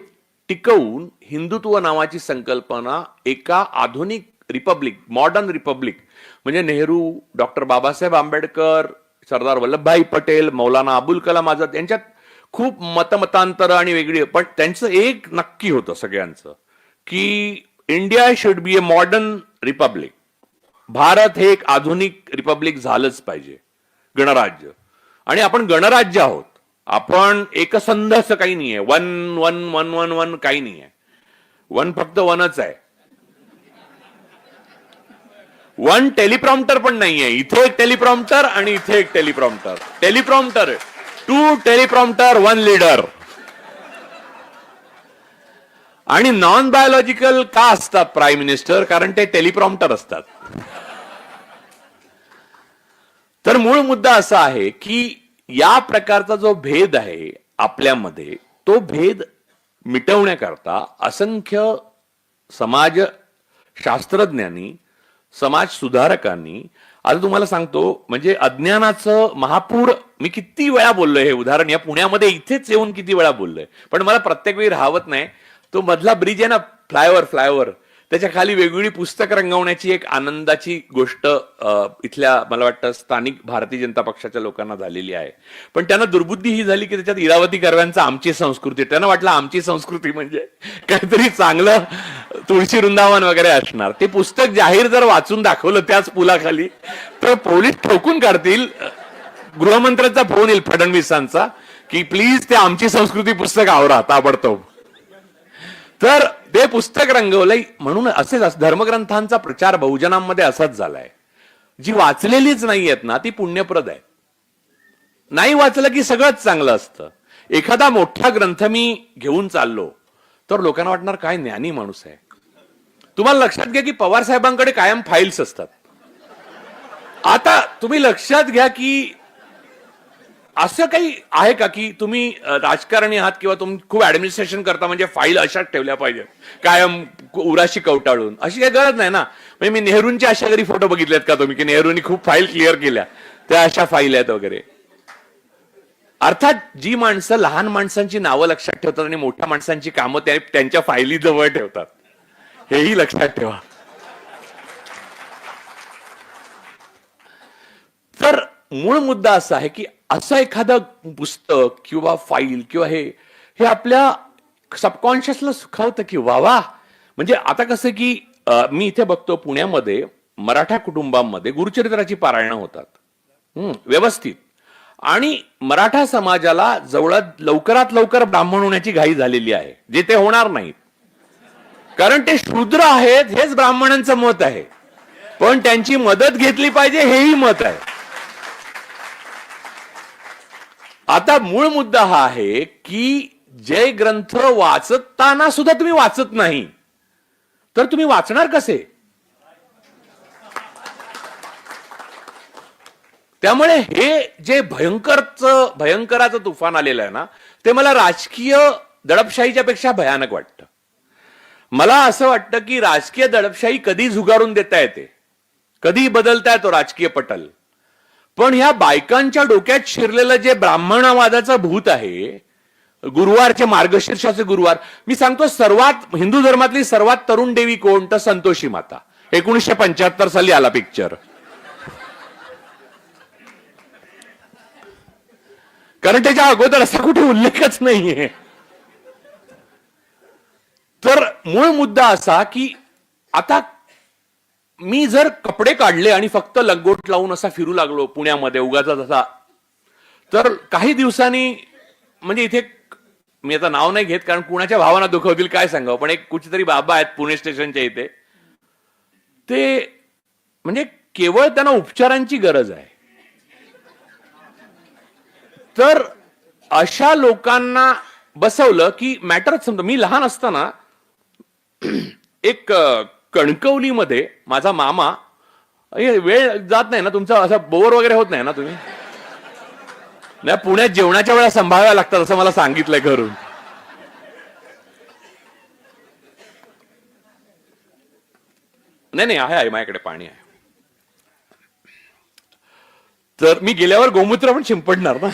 टिकवून हिंदुत्व नावाची संकल्पना एका आधुनिक रिपब्लिक, मॉडर्न रिपब्लिक म्हणजे नेहरू, डॉक्टर बाबासाहेब आंबेडकर, सरदार वल्लभभाई पटेल, मौलाना अबुल कलाम आझाद यांच्यात खूप मतमतांतर आणि वेगळी, पण त्यांचं एक नक्की होतं सगळ्यांचं की India should be a modern Republic. Bharat हे एक आधुनिक रिपब्लिक झालंच पाहिजे, गणराज्य. आणि आपण गणराज्य आहोत, आपण एकसंध असं काही नाहीये, one one one one one काही नाहीये. वन फक्त वनच आहे. वन टेलिप्रॉम्प्टर पण नाहीये, इथे एक टेलिप्रॉम्प्टर आणि इथे एक टेलिप्रॉम्प्टर. Teleprompter, 2 teleprompter 1 leader. आणि नॉन बायोलॉजिकल का असतात प्राईम मिनिस्टर? कारण ते टेलिप्रॉम्प्टर असतात. तर मूळ मुद्दा असा आहे की या प्रकारचा जो भेद आहे आपल्यामध्ये, तो भेद मिटवण्याकरता असंख्य समाज शास्त्रज्ञांनी, समाज सुधारकांनी, आता तुम्हाला सांगतो म्हणजे अज्ञानाचं महापूर मी किती वेळा बोललोय, हे उदाहरण या पुण्यामध्ये इथेच येऊन किती वेळा बोललोय, पण मला प्रत्येक वेळी राहवत नाही. तो मधला ब्रिज आहे ना, फ्लायओव्हर, त्याच्या खाली वेगवेगळी पुस्तक रंगवण्याची एक आनंदाची गोष्ट इथल्या मला वाटतं स्थानिक भारतीय जनता पक्षाच्या लोकांना झालेली आहे. पण त्यांना दुर्बुद्धी ही झाली की त्याच्यात इरावती कर्व्यांचा आमची संस्कृती, त्यांना वाटलं आमची संस्कृती म्हणजे काहीतरी चांगलं तुळशी वृंदावन वगैरे असणार. ते पुस्तक जाहीर जर वाचून दाखवलं त्याच पुलाखाली तर पोलीस ठोकून काढतील. गृहमंत्र्यांचा फोन येईल फडणवीसांचा की प्लीज ते आमची संस्कृती पुस्तक आवरा ताबडतोब. तर ते पुस्तक रंगवलंय. म्हणून असेच धर्मग्रंथांचा प्रचार बहुजनांमध्ये असाच झालाय. जी वाचलेलीच नाही आहेत ना ती पुण्यप्रद आहे. नाही वाचलं की सगळंच चांगलं असतं. एखादा मोठा ग्रंथ मी घेऊन चाललो तर लोकांना वाटणार काय ज्ञानी माणूस आहे. तुम्हाला लक्षात घ्या की पवार साहेबांकडे कायम फाईल्स असतात. आता तुम्ही लक्षात घ्या की असं काही आहे का की तुम्ही राजकारणी आहात किंवा तुम्ही खूप ऍडमिनिस्ट्रेशन करता म्हणजे फाईल अशाच ठेवल्या पाहिजेत कायम उराशी कवटाळून? अशी काही गरज नाही ना. म्हणजे मी नेहरूंच्या अशा घरी फोटो बघितलेत का तुम्ही की नेहरूंनी खूप फाईल क्लिअर केल्या, त्या अशा फाईल आहेत वगैरे? अर्थात जी माणसं लहान माणसांची नावं लक्षात ठेवतात आणि मोठ्या माणसांची कामं त्यांच्या फायली जवळ ठेवतात, हेही लक्षात ठेवा. तर मूळ मुद्दा असा आहे की असं एखादं पुस्तक किंवा फाईल किंवा हे आपल्या सबकॉन्शियसला सुखावतं की वा म्हणजे आता कसं की मी इथे बघतो पुण्यामध्ये मराठा कुटुंबांमध्ये गुरुचरित्राची पारायणं होतात व्यवस्थित, आणि मराठा समाजाला लवकरात लवकर ब्राह्मण होण्याची घाई झालेली आहे, जे ते होणार नाहीत, कारण ते शूद्र आहेत हेच ब्राह्मणांचं मत आहे, पण त्यांची मदत घेतली पाहिजे हेही मत आहे. आता मूळ मुद्दा हा आहे की जे ग्रंथ वाचताना सुद्धा तुम्ही वाचत नाही तर तुम्ही वाचणार कसे? त्यामुळे हे जे भयंकराचं तुफान आलेलं आहे ना, ते मला राजकीय दडपशाहीच्या पेक्षा भयानक वाटतं. मला असं वाटतं की राजकीय दडपशाही कधी झुगारून देता येते, कधी बदलता येतो राजकीय पटल, पण ह्या बायकांच्या डोक्यात शिरलेलं जे ब्राह्मणवादाचं भूत आहे, गुरुवारचे मार्गशीर्षाचे गुरुवार, मी सांगतो सर्वात हिंदू धर्मातली सर्वात तरुण देवी कोण? तर संतोषी माता. 1975 साली आला पिक्चर. कारण त्याच्या अगोदर असा कुठे उल्लेखच नाहीये. तर मूळ मुद्दा असा की आता मी जर कपडे काढले आणि फक्त लंगोट लावून असा फिरू लागलो पुण्यामध्ये उगाचा तसा, तर काही दिवसांनी, म्हणजे इथे मी आता नाव नाही घेत कारण कुणाच्या भावना दुखवतील काय सांगावं, पण एक कुठेतरी बाबा आहेत पुणे स्टेशनच्या इथे, ते म्हणजे केवळ त्यांना उपचारांची गरज आहे. तर अशा लोकांना बसवलं की मॅटरच समजा. मी लहान असताना एक कणकवलीमध्ये माझा मामा, वेळ जात नाही ना तुमचा, असं बोर वगैरे होत नाही ना तुम्ही? नाही, पुण्यात जेवणाच्या वेळा सांभाळाव्या लागतात असं मला सांगितलंय घरून. नाही आहे माझ्याकडे पाणी आहे. तर मी गेल्यावर गोमूत्र पण शिंपडणार ना.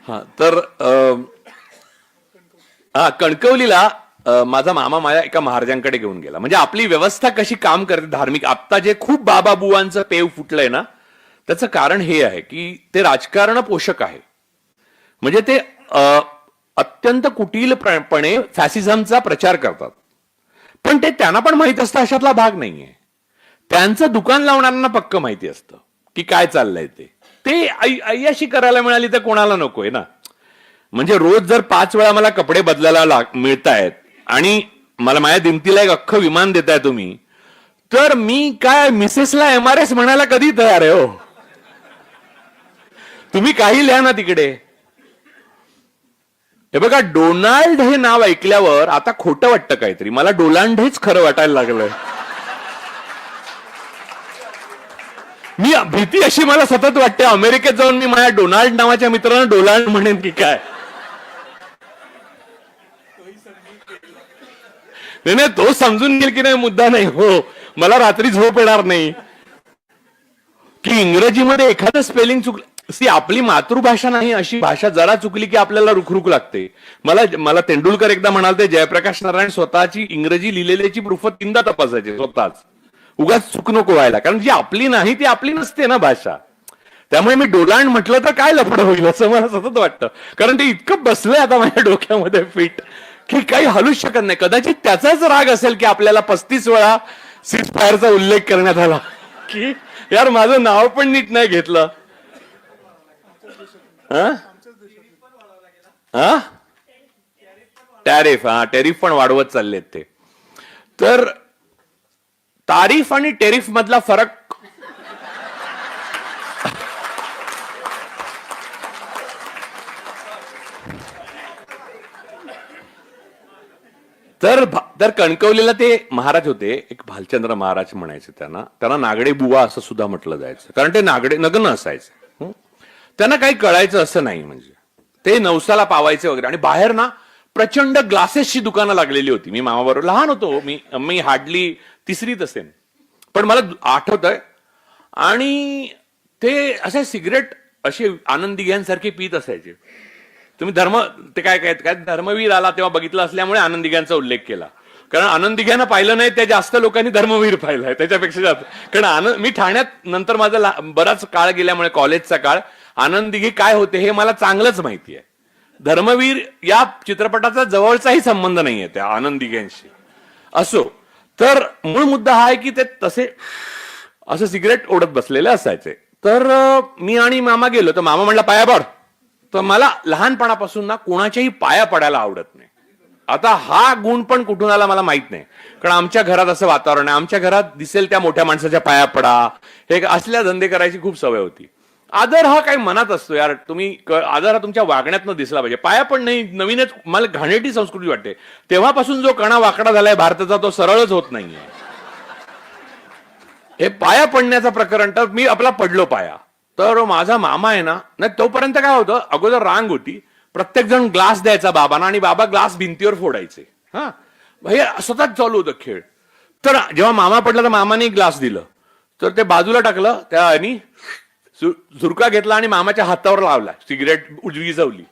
हा, तर कणकवलीला माझा मामा माझ्या एका महाराजांकडे घेऊन गेला. म्हणजे आपली व्यवस्था कशी काम करते धार्मिक, आता जे खूप बाबा बुवांचं पेव फुटलंय ना, त्याचं कारण हे आहे की ते राजकारण पोषक आहे. म्हणजे ते अत्यंत कुटीलपणे फॅसिझमचा प्रचार करतात, पण ते त्यांना पण माहित असतं अशातला भाग नाहीये. त्यांचं दुकान लावणाऱ्यांना पक्क माहिती असतं की काय चाललंय ते अय्याशी करायला मिळाली तर कोणाला नकोय ना. म्हणजे रोज जर 5 वेळा मला कपडे बदलायला मिळतायत आणि मला माझ्या दिमतीला एक अख्खं विमान देताय तुम्ही, तर मी काय मिसेसला MRS म्हणायला कधी तयार आहे हो? तुम्ही काही लिहा ना तिकडे. हे बघा, डोनाल्ड हे नाव ऐकल्यावर आता खोटं वाटतं काहीतरी, मला डोलांड हेच खरं वाटायला लागलंय. मी भीती अशी मला सतत वाटते, अमेरिकेत जाऊन मी माझ्या डोनाल्ड नावाच्या मित्रांना डोलांड म्हणेन की काय. नाही, तो समजून घेईल की नाही मुद्दा नाही हो. मला रात्री झोप येणार नाही की इंग्रजीमध्ये एखादं स्पेलिंग चुकलं. आपली मातृभाषा नाही अशी भाषा जरा चुकली की आपल्याला रुखरुख लागते. मला तेंडुलकर एकदा म्हणाले, जयप्रकाश नारायण स्वतःची इंग्रजी लिहिलेल्याची प्रूफ 3दा तपासायचे स्वतःच, उगाच चूक नको व्हायला, कारण जी आपली नाही ती आपली नसते ना भाषा. त्यामुळे मी डोलांड म्हटलं तर काय लफडं होईल असं मला सतत वाटतं, कारण ते इतकं बसलंय आता माझ्या डोक्यामध्ये फिट की काही हलूच शकत नाही. कदाचित त्याचाच राग असेल की आपल्याला 35 वेळा सीज फायरचा उल्लेख करण्यात आला की यार माझं नाव पण नीट नाही घेतलं. टॅरिफ पण वाढवत चाललेत ते. तर तारीफ आणि टेरिफ मधला फरक तर कणकवलीला ते महाराज होते, एक भालचंद्र महाराज म्हणायचे त्यांना नागडे बुवा असं सुद्धा म्हटलं जायचं, कारण ते नग्न असायचे. त्यांना काही कळायचं असं नाही, म्हणजे ते नवसाला पावायचे वगैरे. आणि बाहेर ना प्रचंड ग्लासेसची दुकानं लागलेली होती. मी मामाबरोबर लहान होतो, मी हार्डली 3रीत असेन, पण मला आठवतंय. आणि ते असे सिगरेट असे आनंदी घ्यांसारखे पित असायचे. तुम्ही ते काय धर्मवीर आला तेव्हा बघितलं असल्यामुळे आनंदिघ्यांचा उल्लेख केला, कारण आनंदिघ्यानं पाहिलं नाही त्या जास्त लोकांनी धर्मवीर पाहिलाय त्याच्यापेक्षा जास्त. कारण मी ठाण्यात नंतर माझा बराच काळ गेल्यामुळे, कॉलेजचा काळ, आनंदिघे काय होते हे मला चांगलंच माहिती आहे. धर्मवीर या चित्रपटाचा जवळचाही संबंध नाहीये त्या आनंदिकेंशी. असो, तर मूळ मुद्दा हा आहे की ते तसे असं सिगरेट ओढत बसलेले असायचे. तर मी आणि मामा गेलो, तर मामा म्हणला पाया पड. तर मला लहानपणापासून ना कोणाच्याही पाया पडायला आवडत नाही. आता हा गुण पण कुठून आला मला माहित नाही, कारण आमच्या घरात असं वातावरण आहे. आमच्या घरात दिसेल त्या मोठ्या माणसाच्या पाया पडा, हे असल्या धंदे करायची खूप सवय होती. आदर हा काही मनात असतो यार. तुम्ही आदर हा तुमच्या वागण्यातनं दिसला पाहिजे. पाया पण नाही, नवीनच मला घाणेरडी संस्कृती वाटते. तेव्हापासून जो कणा वाकडा झालाय भारताचा तो सरळच होत नाहीये. हे पाया पडण्याचं प्रकरण, तर मी आपला पडलो पाया. तर माझा मामा आहे ना, नाही तोपर्यंत काय होतं, अगोदर रांग होती, प्रत्येक जण ग्लास द्यायचा बाबांना आणि बाबा ग्लास भिंतीवर फोडायचे. हा, हे सतत चालू होतं खेळ. तर जेव्हा मामा पडला तर मामाने ग्लास दिलं, तर ते बाजूला टाकलं, त्या आणि झुरका घेतला आणि मामाच्या हातावर लावला, सिगरेट विझवली.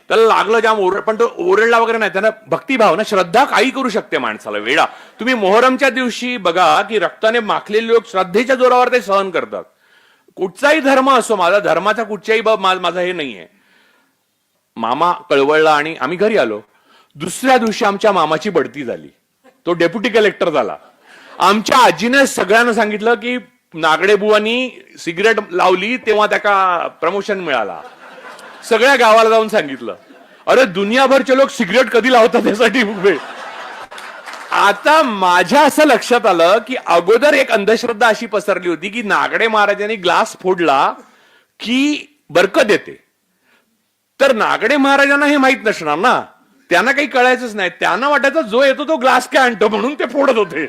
त्याला लागलं जाम, पण तो ओरडला वगैरे नाही. त्यानं भक्तिभाव ना, श्रद्धा काही करू शकते माणसाला. वेळा तुम्ही मोहरमच्या दिवशी बघा की रक्ताने माखलेले लोक श्रद्धेच्या जोरावर ते सहन करतात. कुठचाही धर्म असो, माझा धर्माचा कुठच्याही माझा हे नाहीये. मामा कळवळला आणि आम्ही घरी आलो. दुसऱ्या दिवशी आमच्या मामाची बढती झाली, तो डेप्युटी कलेक्टर झाला. आमच्या आजीने सगळ्यांना सांगितलं की नागडे बुवांनी सिगरेट लावली तेव्हा त्याला प्रमोशन मिळाला. सगळ्या गावाला जाऊन सांगितलं. अरे दुनियाभरचे लोक सिगरेट कधी लावतात यासाठी वेळ. आता माझ्या असं लक्षात आलं की अगोदर एक अंधश्रद्धा अशी पसरली होती की नागडे महाराजांनी ग्लास फोडला की बरकत येते. तर नागडे महाराजांना हे माहित नसणार ना, त्यांना काही कळायचंच नाही. त्यांना वाटायचं जो येतो तो ग्लास काय आणतो, म्हणून ते फोडत होते.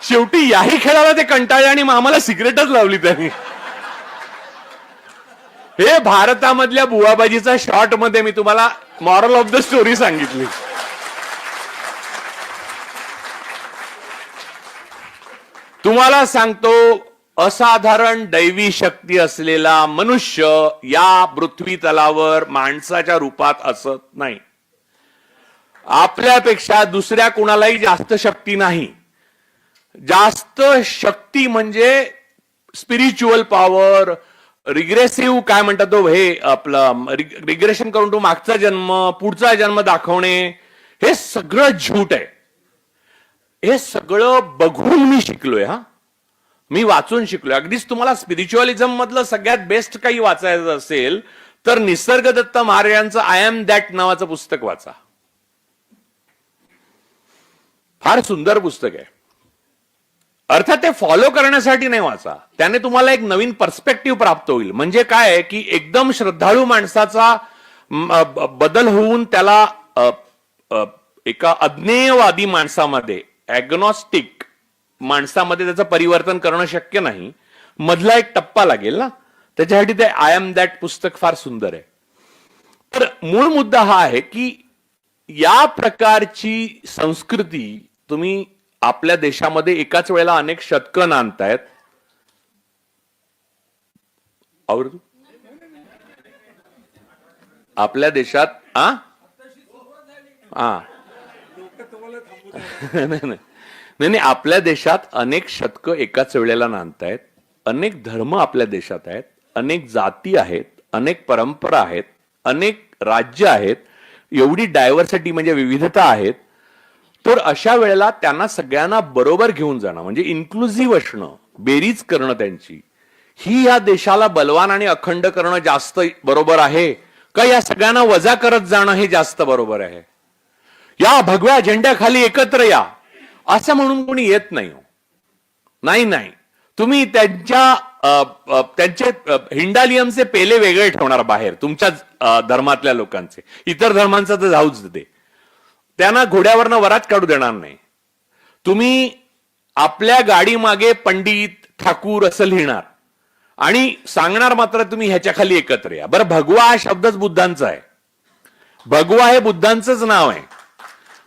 शेवटी याही खेळाला ते कंटाळले आणि आम्हाला सिगरेटच लावली त्यांनी. हे भारतामधल्या बुवाबाजीचा शॉर्ट मध्ये मी तुम्हाला मॉरल ऑफ द स्टोरी सांगितली. तुम्हाला सांगतो, असाधारण दैवी शक्ती असलेला मनुष्य या पृथ्वी तलावर माणसाच्या रूपात असत नाही. आपल्यापेक्षा दुसऱ्या कुणालाही जास्त शक्ती नाही. जास्त शक्ती म्हणजे स्पिरिच्युअल पॉवर, रिग्रेसिव्ह काय म्हणतात तो, हे आपलं रिग्रेशन करून तो मागचा जन्म पुढचा जन्म दाखवणे, हे सगळं झूट आहे. हे सगळं बघून मी शिकलोय. हा, मी वाचून शिकलोय. अगदीच तुम्हाला स्पिरिच्युअलिझम मधलं सगळ्यात बेस्ट काही वाचायचं असेल तर निसर्गदत्त महाराजांचं आय एम दॅट नावाचं पुस्तक वाचा. फार सुंदर पुस्तक आहे. अर्थात ते फॉलो करण्यासाठी नाही वाचा, त्याने तुम्हाला एक नवीन पर्स्पेक्टिव्ह प्राप्त होईल. म्हणजे काय आहे की एकदम श्रद्धाळू माणसाचा बदल होऊन त्याला एका अज्ञेयवादी माणसामध्ये, ॲग्नॉस्टिक माणसामध्ये त्याचं परिवर्तन करणं शक्य नाही. मधला एक टप्पा लागेल ना, त्याच्यासाठी ते आय एम दॅट पुस्तक फार सुंदर आहे. तर मूळ मुद्दा हा आहे की या प्रकारची संस्कृती तुम्ही आपल्या देशामध्ये एकाच वेळेला अनेक शतकं आणतायत. आपल्या देशात नाही, आपल्या देशात अनेक शतकं एकाच वेळेला नांदतायत. अनेक धर्म आपल्या देशात आहेत, अनेक जाती आहेत, अनेक परंपरा आहेत, अनेक राज्य आहेत. एवढी डायव्हर्सिटी म्हणजे विविधता आहेत. तर अशा वेळेला त्यांना सगळ्यांना बरोबर घेऊन जाणं म्हणजे इन्क्लुझिव्ह असणं, बेरीज करणं त्यांची, ही या देशाला बलवान आणि अखंड करणं जास्त बरोबर आहे का या सगळ्यांना वजा करत जाणं हे जास्त बरोबर आहे? या भगव्या झेंड्याखाली एकत्र या असं म्हणून कोणी येत नाही. नाही, तुम्ही त्यांचे हिंडालियमचे पेले वेगळे ठेवणार बाहेर तुमच्या धर्मातल्या लोकांचे. इतर धर्मांचं तर जाऊच दे, त्यांना घोड्यावरनं वरात काढू देणार नाही. तुम्ही आपल्या गाडी मागे पंडित ठाकूर असं लिहिणार आणि सांगणार मात्र तुम्ही ह्याच्या खाली एकत्र या. बरं, भगवा हा शब्दच बुद्धांचा आहे. भगवा हे बुद्धांचंच नाव आहे.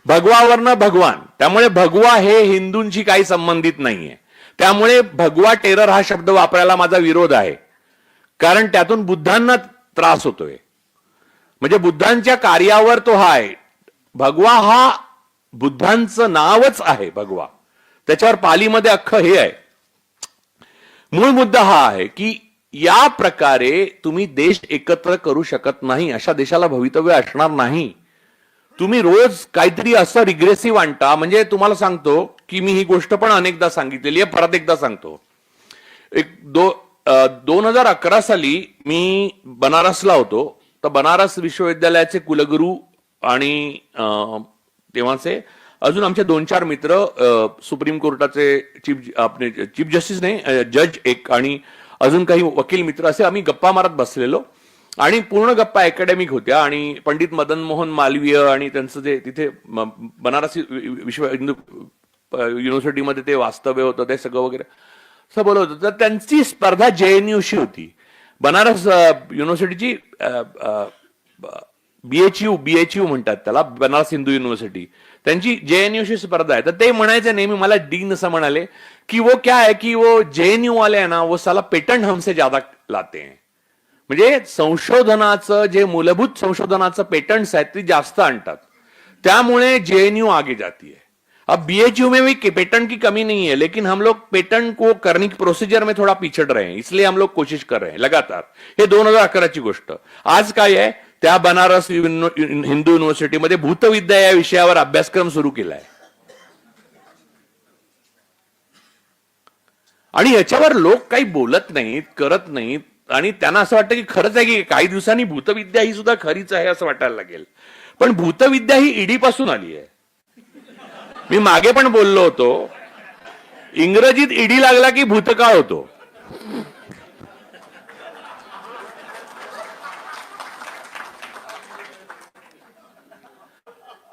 भगवावरनं भगवान, त्यामुळे भगवा हे हिंदूंशी काही संबंधित नाहीये. त्यामुळे भगवा टेरर हा शब्द वापरायला माझा विरोध आहे, कारण त्यातून बुद्धांना त्रास होतोय. म्हणजे बुद्धांच्या कार्यावर तो हा आहे. भगवा हा बुद्धांचं नावच आहे. भगवा त्याच्यावर पालीमध्ये अख्खं हे आहे. मूळ मुद्दा हा आहे की या प्रकारे तुम्ही देश एकत्र करू शकत नाही. अशा देशाला भवितव्य असणार नाही. तुम्ही रोज काहीतरी असं रिग्रेसिव्ह आणता. म्हणजे तुम्हाला सांगतो की मी ही गोष्ट पण अनेकदा सांगितलेली आहे, परत एकदा सांगतो. 2011 साली मी बनारसला होतो. तर बनारस विश्वविद्यालयाचे कुलगुरू आणि तेव्हाचे अजून आमचे 2-4 मित्र, सुप्रीम कोर्टाचे चीफ जस्टिस नाही, जज एक, आणि अजून काही वकील मित्र, असे आम्ही गप्पा मारत बसलेलो. आणि पूर्ण गप्पा अकॅडमिक होत्या. आणि पंडित मदन मोहन मालवीय आणि त्यांचं जे तिथे बनारस विश्व हिंदू युनिव्हर्सिटीमध्ये ते वास्तव्य होतं, ते सगळं वगैरे असं बोलत होतं. तर त्यांची स्पर्धा JNUशी होती. बनारस युनिव्हर्सिटीची BHU म्हणतात त्याला, बनारस हिंदू युनिव्हर्सिटी, त्यांची JNUशी स्पर्धा आहे. तर ते म्हणायचे नेहमी, मला डीन असं म्हणाले की वो क्या है की वो JNU वाले है ना, वो साला पेटंट हमसे ज्यादा लाते हैं. म्हणजे संशोधनाचं जे मूलभूत संशोधनाचं पेटंट्स आहेत ते जास्त आणतात, त्यामुळे JNU आगे जाती है. अब BHU में भी पेटेंट की कमी नहीं है, लेकिन हम लोग पेटेंट को करने की प्रोसीजर में थोड़ा पिछड़ रहे हैं, इसलिए हम लोग कोशिश कर रहे हैं लगातार. हे 2011ची गोष्ट. आज काय आहे, त्या बनारस हिंदू युनिव्हर्सिटीमध्ये भूतविद्या या विषयावर अभ्यासक्रम सुरू केलाय. आणि याच्यावर लोक काही बोलत नाहीत, करत नाहीत. आणि त्यांना असं वाटतं की खरंच आहे की काही दिवसांनी भूतविद्या ही सुद्धा खरीच आहे असं वाटायला लागेल. पण भूतविद्या ही ईडी पासून आली आहे. मी मागे पण बोललो होतो, इंग्रजीत ईडी लागला की भूतकाळ होतो.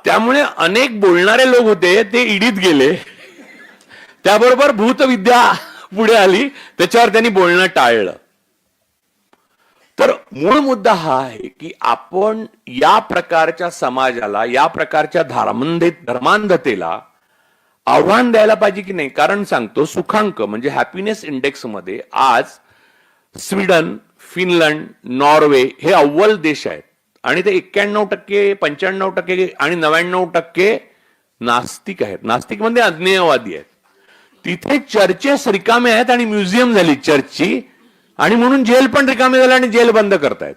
त्यामुळे अनेक बोलणारे लोक होते ते ईडीत गेले, त्याबरोबर भूतविद्या पुढे आली, त्याच्यावर त्यांनी बोलणं टाळलं. तर मूळ मुद्दा हा आहे की आपण या प्रकारच्या समाजाला, या प्रकारच्या धर्मांधतेला आव्हान द्यायला पाहिजे की नाही. कारण सांगतो, सुखांक म्हणजे हॅपीनेस इंडेक्स मध्ये आज स्वीडन, फिनलंड, नॉर्वे हे अव्वल देश आहेत. आणि ते 91%, 95% आणि 99% नास्तिक आहेत. नास्तिक म्हणजे अज्ञेयवादी आहेत. तिथे चर्चेस रिकामे आहेत आणि म्युझियम झाली चर्चची, आणि म्हणून जेल पण रिकामी झाली आणि जेल बंद करतायत.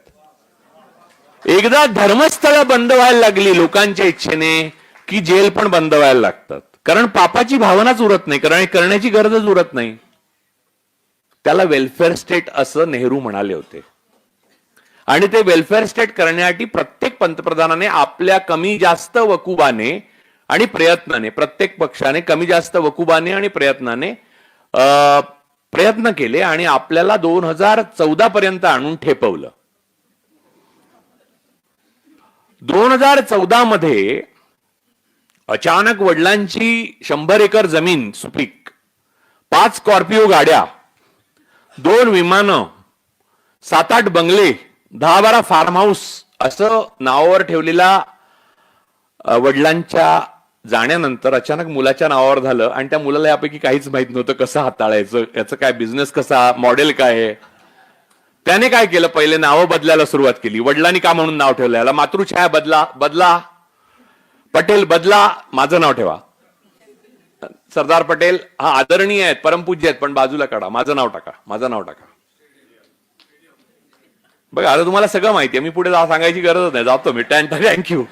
एकदा धर्मस्थळ बंद व्हायला लागली लोकांच्या इच्छेने की जेल पण बंद व्हायला लागतात. कारण पापाची भावनाच उरत नाही, कारण करण्याची गरजच उरत नाही. त्याला वेलफेअर स्टेट असं नेहरू म्हणाले होते. आणि ते वेलफेअर स्टेट करण्यासाठी प्रत्येक पंतप्रधानाने आपल्या कमी जास्त वकुबाने आणि प्रयत्नाने, प्रत्येक पक्षाने कमी जास्त वकुबाने आणि प्रयत्नाने प्रयत्न केले आणि आपल्याला 2014 पर्यंत आणून ठेपवलं. 2014 मध्ये अचानक वडिलांची 100 एकर जमीन सुपीक, 5 स्कॉर्पिओ गाड्या, 2 विमानं, 7-8 बंगले, 10-12 फार्म हाऊस असं नावावर ठेवलेला वडिलांच्या जाण्यानंतर अचानक मुलाच्या नावावर झालं. आणि त्या मुलाला यापैकी काहीच माहित नव्हतं कसं हाताळायचं, याचं काय बिझनेस कसा, मॉडेल काय आहे. त्याने काय केलं, पहिले नावं बदलायला सुरुवात केली. वडिलांनी का म्हणून नाव ठेवलं, याला मातृछाया बदला, पटेल बदला, माझं नाव ठेवा. सरदार पटेल हा आदरणीय आहेत, परमपूज्य आहेत, पण बाजूला काढा, माझं नाव टाका. बघा, आता तुम्हाला सगळं माहिती आहे, मी पुढे सांगायची गरजच नाही, जातो मी. थँक्यू.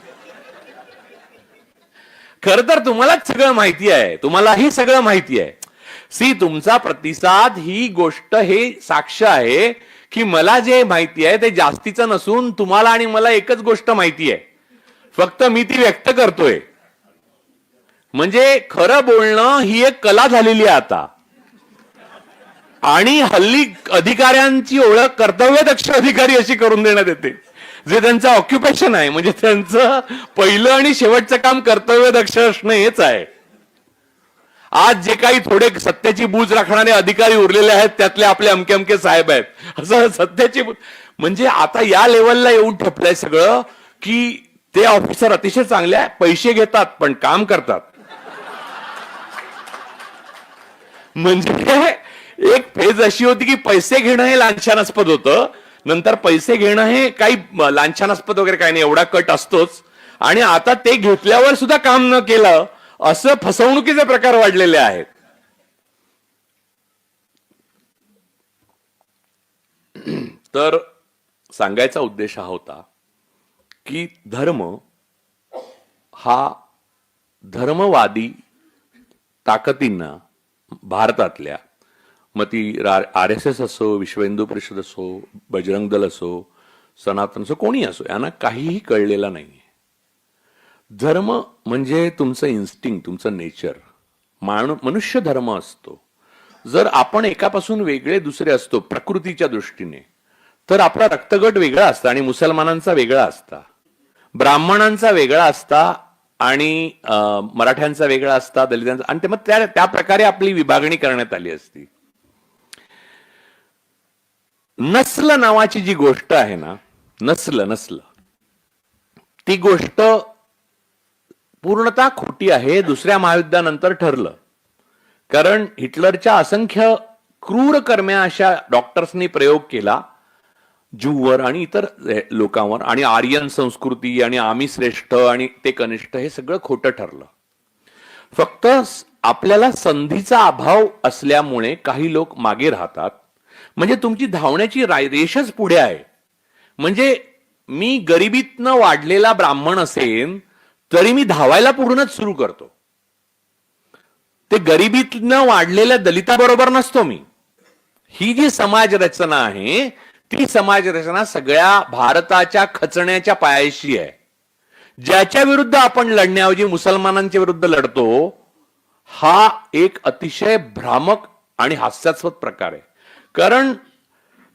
खर तर तुम्हालाच सगळं माहिती आहे, तुम्हालाही सगळं माहिती आहे. तुमचा प्रतिसाद ही गोष्ट हे साक्ष आहे की मला जे माहिती आहे ते जास्तीचं नसून तुम्हाला आणि मला एकच गोष्ट माहिती आहे, फक्त मी ती व्यक्त करतोय. म्हणजे खरं बोलणं ही एक कला झालेली आहे आता. आणि हल्ली अधिकाऱ्यांची ओळख कर्तव्यदक्ष अधिकारी अशी करून देण्यात येते, जे त्यांचं ऑक्युपेशन आहे. म्हणजे त्यांचं पहिलं आणि शेवटचं काम कर्तव्यदक्ष असणं हेच आहे. आज जे काही थोडे सत्याची बूज राखणारे अधिकारी उरलेले आहेत त्यातले आपले अमके अमके साहेब आहेत, असं सत्याची म्हणजे आता या लेवलला येऊन ठेपलंय सगळं की ते ऑफिसर अतिशय चांगले आहे, पैसे घेतात पण काम करतात. म्हणजे एक फेज अशी होती की पैसे घेणं हे लांछनास्पद होतं, नंतर पैसे घेणं हे काही लांछनास्पद वगैरे काही नाही, एवढा कट असतोच. आणि आता ते घेतल्यावर सुद्धा काम न केलं असं फसवणुकीचे प्रकार वाढलेले आहेत. तर सांगायचा उद्देश हा होता की धर्म हा धर्मवादी ताकदींना भारतातल्या, मग ती RSS असो, विश्व हिंदू परिषद असो, बजरंग दल असो, सनातन असो, कोणी असो, यांना काहीही कळलेला नाहीये. धर्म म्हणजे तुमचं इन्स्टिंक्ट, तुमचं नेचर. मनुष्य धर्म असतो. जर आपण एकापासून वेगळे दुसरे असतो प्रकृतीच्या दृष्टीने, तर आपला रक्तगट वेगळा असता आणि मुसलमानांचा वेगळा असता, ब्राह्मणांचा वेगळा असता आणि मराठ्यांचा वेगळा असता, दलितांचा, आणि मग त्या प्रकारे आपली विभागणी करण्यात आली असती. नस्ल नावाची जी गोष्ट आहे ना, नस्ल ती गोष्ट पूर्णतः खोटी आहे. दुसऱ्या महायुद्धानंतर ठरलं, कारण हिटलरच्या असंख्य क्रूर कर्म्या अशा डॉक्टर्सनी प्रयोग केला ज्यूवर आणि इतर लोकांवर, आणि आर्यन संस्कृती आणि आम्ही श्रेष्ठ आणि ते कनिष्ठ, हे सगळं खोटं ठरलं. फक्त आपल्याला संधीचा अभाव असल्यामुळे काही लोक मागे राहतात. म्हणजे तुमची धावण्याची रेषच पुढे आहे. म्हणजे मी गरिबीतनं वाढलेला ब्राह्मण असेन तरी मी धावायला पूर्णच सुरू करतो. ते गरिबीतनं वाढलेल्या दलिताबरोबर नसतो मी. ही जी समाज रचना आहे ती समाज रचना सगळ्या भारताच्या खचण्याच्या पायाशी आहे. ज्याच्या विरुद्ध आपण लढण्याऐवजी मुसलमानांच्या विरुद्ध लढतो, हा एक अतिशय भ्रामक आणि हास्यास्पद प्रकार आहे. कारण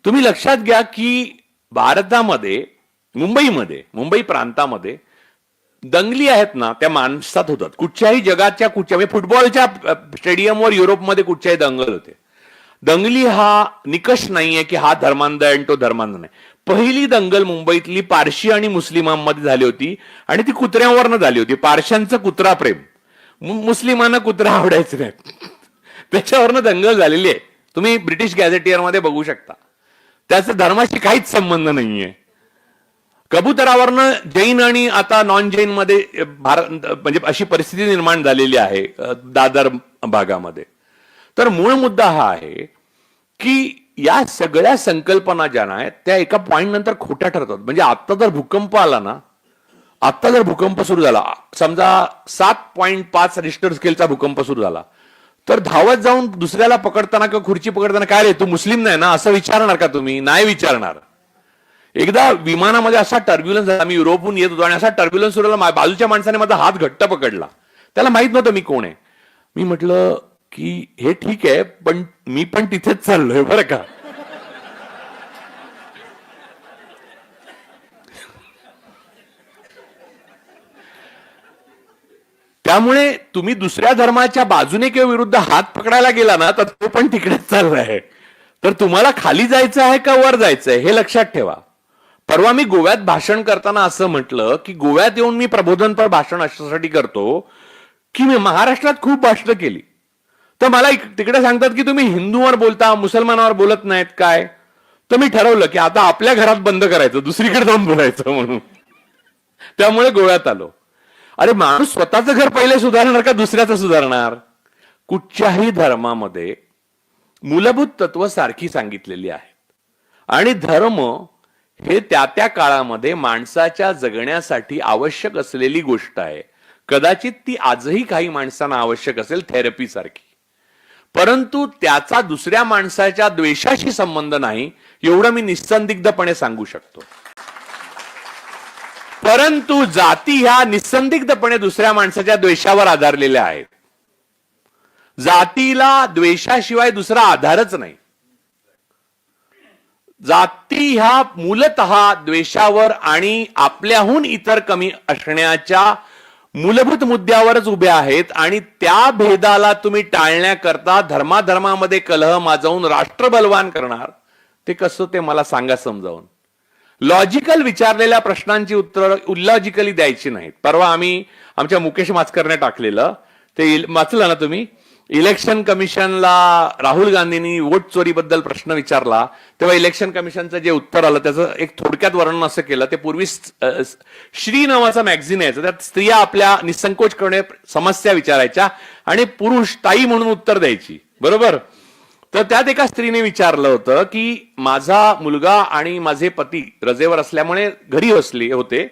तुम्ही लक्षात घ्या की भारतामध्ये, मुंबई प्रांतामध्ये दंगली आहेत ना, त्या माणसात होतात. कुठच्याही जगाच्या म्हणजे फुटबॉलच्या स्टेडियमवर युरोपमध्ये कुठच्याही दंगल होते. दंगली हा निकष नाहीये की हा धर्मांध आहे आणि तो धर्मांध नाही. पहिली दंगल मुंबईतली पारशी आणि मुस्लिमांमध्ये झाली होती आणि ती कुत्र्यावरनं झाली होती. पारशांचं कुत्रा प्रेम, मुस्लिमांना कुत्रा आवडायचं नाही, त्याच्यावरनं दंगल झालेली आहे. तुम्ही ब्रिटिश गॅझेटियरमध्ये बघू शकता. त्याचा धर्माशी काहीच संबंध नाहीये. कबुतरावरनं जैन आणि आता नॉन जैन मध्ये म्हणजे अशी परिस्थिती निर्माण झालेली आहे दादर भागामध्ये. तर मूळ मुद्दा हा आहे की या सगळ्या संकल्पना ज्या आहेत त्या एका पॉइंट नंतर खोट्या ठरतात. म्हणजे आता जर भूकंप आला ना, आता जर भूकंप सुरू झाला, समजा 7.5 रिश्टर स्केलचा भूकंप सुरू झाला, तर धावत जाऊन दुसऱ्याला पकडताना किंवा खुर्ची पकडताना, काय रे तू मुस्लिम नाही ना, असं विचारणार का तुम्ही? नाही विचारणार. एकदा विमानामध्ये असा टर्ब्युलन्स झाला, मी युरोपहून येत होतो आणि असा टर्ब्युलन्स सुरू झाला, बाजूच्या माणसाने माझा हात घट्ट पकडला. त्याला माहित नव्हतं मी कोण आहे. मी म्हटलं की हे ठीक आहे, पण मी पण तिथेच चाललोय बरं का. त्यामुळे तुम्ही दुसऱ्या धर्माच्या बाजूने किंवा विरुद्ध हात पकडायला गेला ना, तर तो पण तिकडेच चाललाय. तर तुम्हाला खाली जायचं आहे का वर जायचं आहे हे लक्षात ठेवा. परवा मी गोव्यात भाषण करताना असं म्हटलं की गोव्यात येऊन मी प्रबोधनपर भाषण अशासाठी करतो की मी महाराष्ट्रात खूप भाषणं केली, तर मला तिकडे सांगतात की तुम्ही हिंदूवर बोलता, मुसलमानावर बोलत नाहीत काय. तर मी ठरवलं की आता आपल्या घरात बंद करायचं, दुसरीकडे जाऊन बोलायचं म्हणून. त्यामुळे गोव्यात आलो. अरे माणूस स्वतःचं घर पहिले सुधारणार का दुसऱ्याचं सुधारणार? कुठच्याही धर्मामध्ये मूलभूत तत्व सारखी सांगितलेली आहेत आणि धर्म हे त्या त्या काळामध्ये माणसाच्या जगण्यासाठी आवश्यक असलेली गोष्ट आहे. कदाचित ती आजही काही माणसांना आवश्यक असेल, थेरपी सारखी, परंतु त्याचा दुसऱ्या माणसाच्या द्वेषाशी संबंध नाही, एवढं मी निस्संदिग्धपणे सांगू शकतो. परंतु जाती ह्या निस्संदिग्धपणे दुसऱ्या माणसाच्या द्वेषावर आधारलेल्या आहेत. जातीला द्वेषाशिवाय दुसरा आधारच नाही. जाती ह्या मूलतः द्वेषावर आणि आपल्याहून इतर कमी असण्याच्या मूलभूत मुद्द्यावरच उभ्या आहेत. आणि त्या भेदाला तुम्ही टाळण्याकरता धर्माधर्मामध्ये कलह माजवून राष्ट्र बलवान करणार, ते कसं ते मला सांगा समजावून. लॉजिकल विचारलेल्या प्रश्नांची उत्तर इलॉजिकली द्यायची नाहीत. परवा आम्ही आमच्या मुकेश माचकरने टाकलेलं ते वाचलं ना तुम्ही, इलेक्शन कमिशनला राहुल गांधींनी वोट चोरीबद्दल प्रश्न विचारला तेव्हा इलेक्शन कमिशनचं जे उत्तर आलं त्याचं एक थोडक्यात वर्णन असं केलं. ते पूर्वी श्री नावाचा मॅगझिन यायचं, त्यात स्त्रिया आपल्या निसंकोचपणे समस्या विचारायच्या आणि पुरुष ताई म्हणून उत्तर द्यायची, बरोबर. तर त्यात एका स्त्रीने विचारलं होतं की माझा मुलगा आणि माझे पती रजेवर असल्यामुळे घरी बसले होते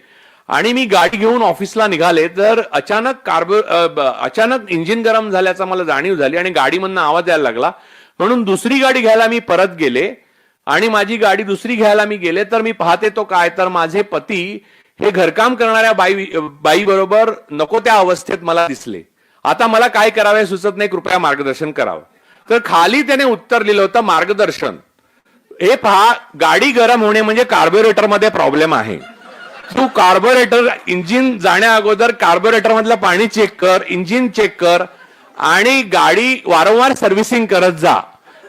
आणि मी गाडी घेऊन ऑफिसला निघाले तर अचानक इंजिन गरम झाल्याचा मला जाणीव झाली आणि गाडीमधनं आवाज यायला लागला, म्हणून दुसरी गाडी घ्यायला मी परत गेले आणि माझी गाडी दुसरी घ्यायला मी गेले तर मी पाहते तो काय, तर माझे पती हे घरकाम करणाऱ्या बाई बरोबर नको त्या अवस्थेत मला दिसले. आता मला काय करावे सुचत नाही, कृपया मार्गदर्शन करावं. तर खाली त्याने उत्तर लिहिलं होतं, मार्गदर्शन हे पहा, गाडी गरम होणे म्हणजे कार्बोरेटर मध्ये प्रॉब्लेम आहे. तू कार्बोरेटर इंजिन जाण्या अगोदर कार्बोरेटर मधलं पाणी चेक कर, इंजिन चेक कर आणि गाडी वारंवार सर्व्हिसिंग करत जा.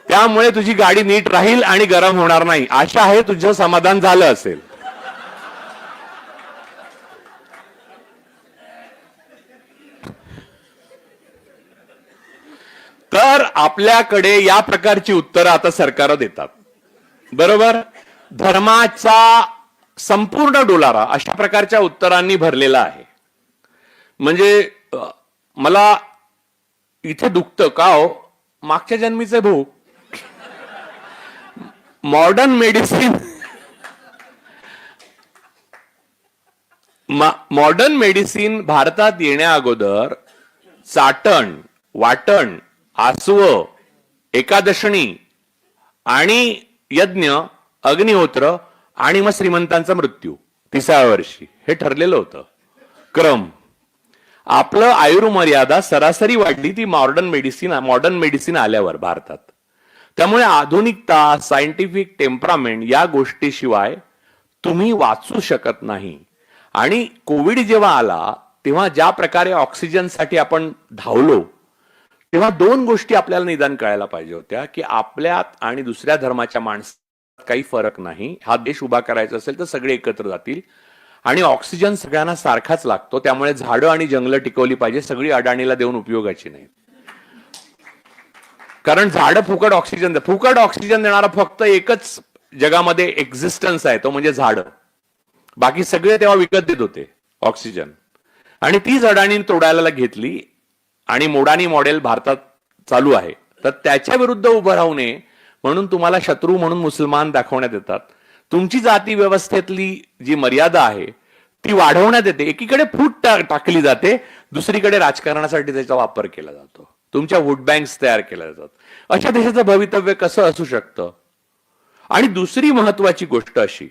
त्यामुळे तुझी गाडी नीट राहील आणि गरम होणार नाही. आशा आहे तुझं समाधान झालं असेल. तर आपल्याकडे या प्रकारची उत्तरं आता सरकार देतात. बरोबर, धर्माचा संपूर्ण डोलारा अशा प्रकारच्या उत्तरांनी भरलेला आहे. म्हणजे मला इथे दुखतं का हो, मागच्या जन्मीचे भोग. मॉडर्न मेडिसिन भारतात येण्या अगोदर चाटण, वाटण, आसव, एकादशणी आणि यज्ञ, अग्निहोत्र आणि मग श्रीमंतांचा मृत्यू 30व्या वर्षी हे ठरलेलं होतं क्रम. आपलं आयुर्मर्यादा सरासरी वाढली ती मॉडर्न मेडिसिन आल्यावर भारतात. त्यामुळे आधुनिकता, सायंटिफिक टेम्परामेंट या गोष्टीशिवाय तुम्ही वाचू शकत नाही. आणि कोविड जेव्हा आला तेव्हा ज्या प्रकारे ऑक्सिजनसाठी आपण धावलो तेव्हा दोन गोष्टी आपल्याला निदान कळायला पाहिजे होत्या की आपल्यात आणि दुसऱ्या धर्माच्या माणसात काही फरक नाही. हा देश उभा करायचा असेल तर सगळे एकत्र जातील आणि ऑक्सिजन सगळ्यांना सारखाच लागतो. त्यामुळे झाडं आणि जंगलं टिकवली पाहिजे, सगळी अडाणीला देऊन उपयोगाची नाही. कारण झाडं फुकट ऑक्सिजन देणारा फक्त एकच जगामध्ये एक्झिस्टन्स आहे, तो म्हणजे झाडं. बाकी सगळे तेव्हा विकत देत होते ऑक्सिजन. आणि तीच अडाणी तोडायला घेतली आणि मोडानी मॉडेल भारतात चालू आहे. तर त्याच्या विरुद्ध उभं राहू नये म्हणून तुम्हाला शत्रू म्हणून मुसलमान दाखवण्यात येतात. तुमची जाती व्यवस्थेतली जी मर्यादा आहे ती वाढवण्यात येते. एकीकडे फूट टाकली जाते, दुसरीकडे राजकारणासाठी त्याचा वापर केला जातो. तुमच्या वोट बँक्स तयार केल्या जातात. अशा देशाचं भवितव्य कसं असू शकतं. आणि दुसरी महत्वाची गोष्ट अशी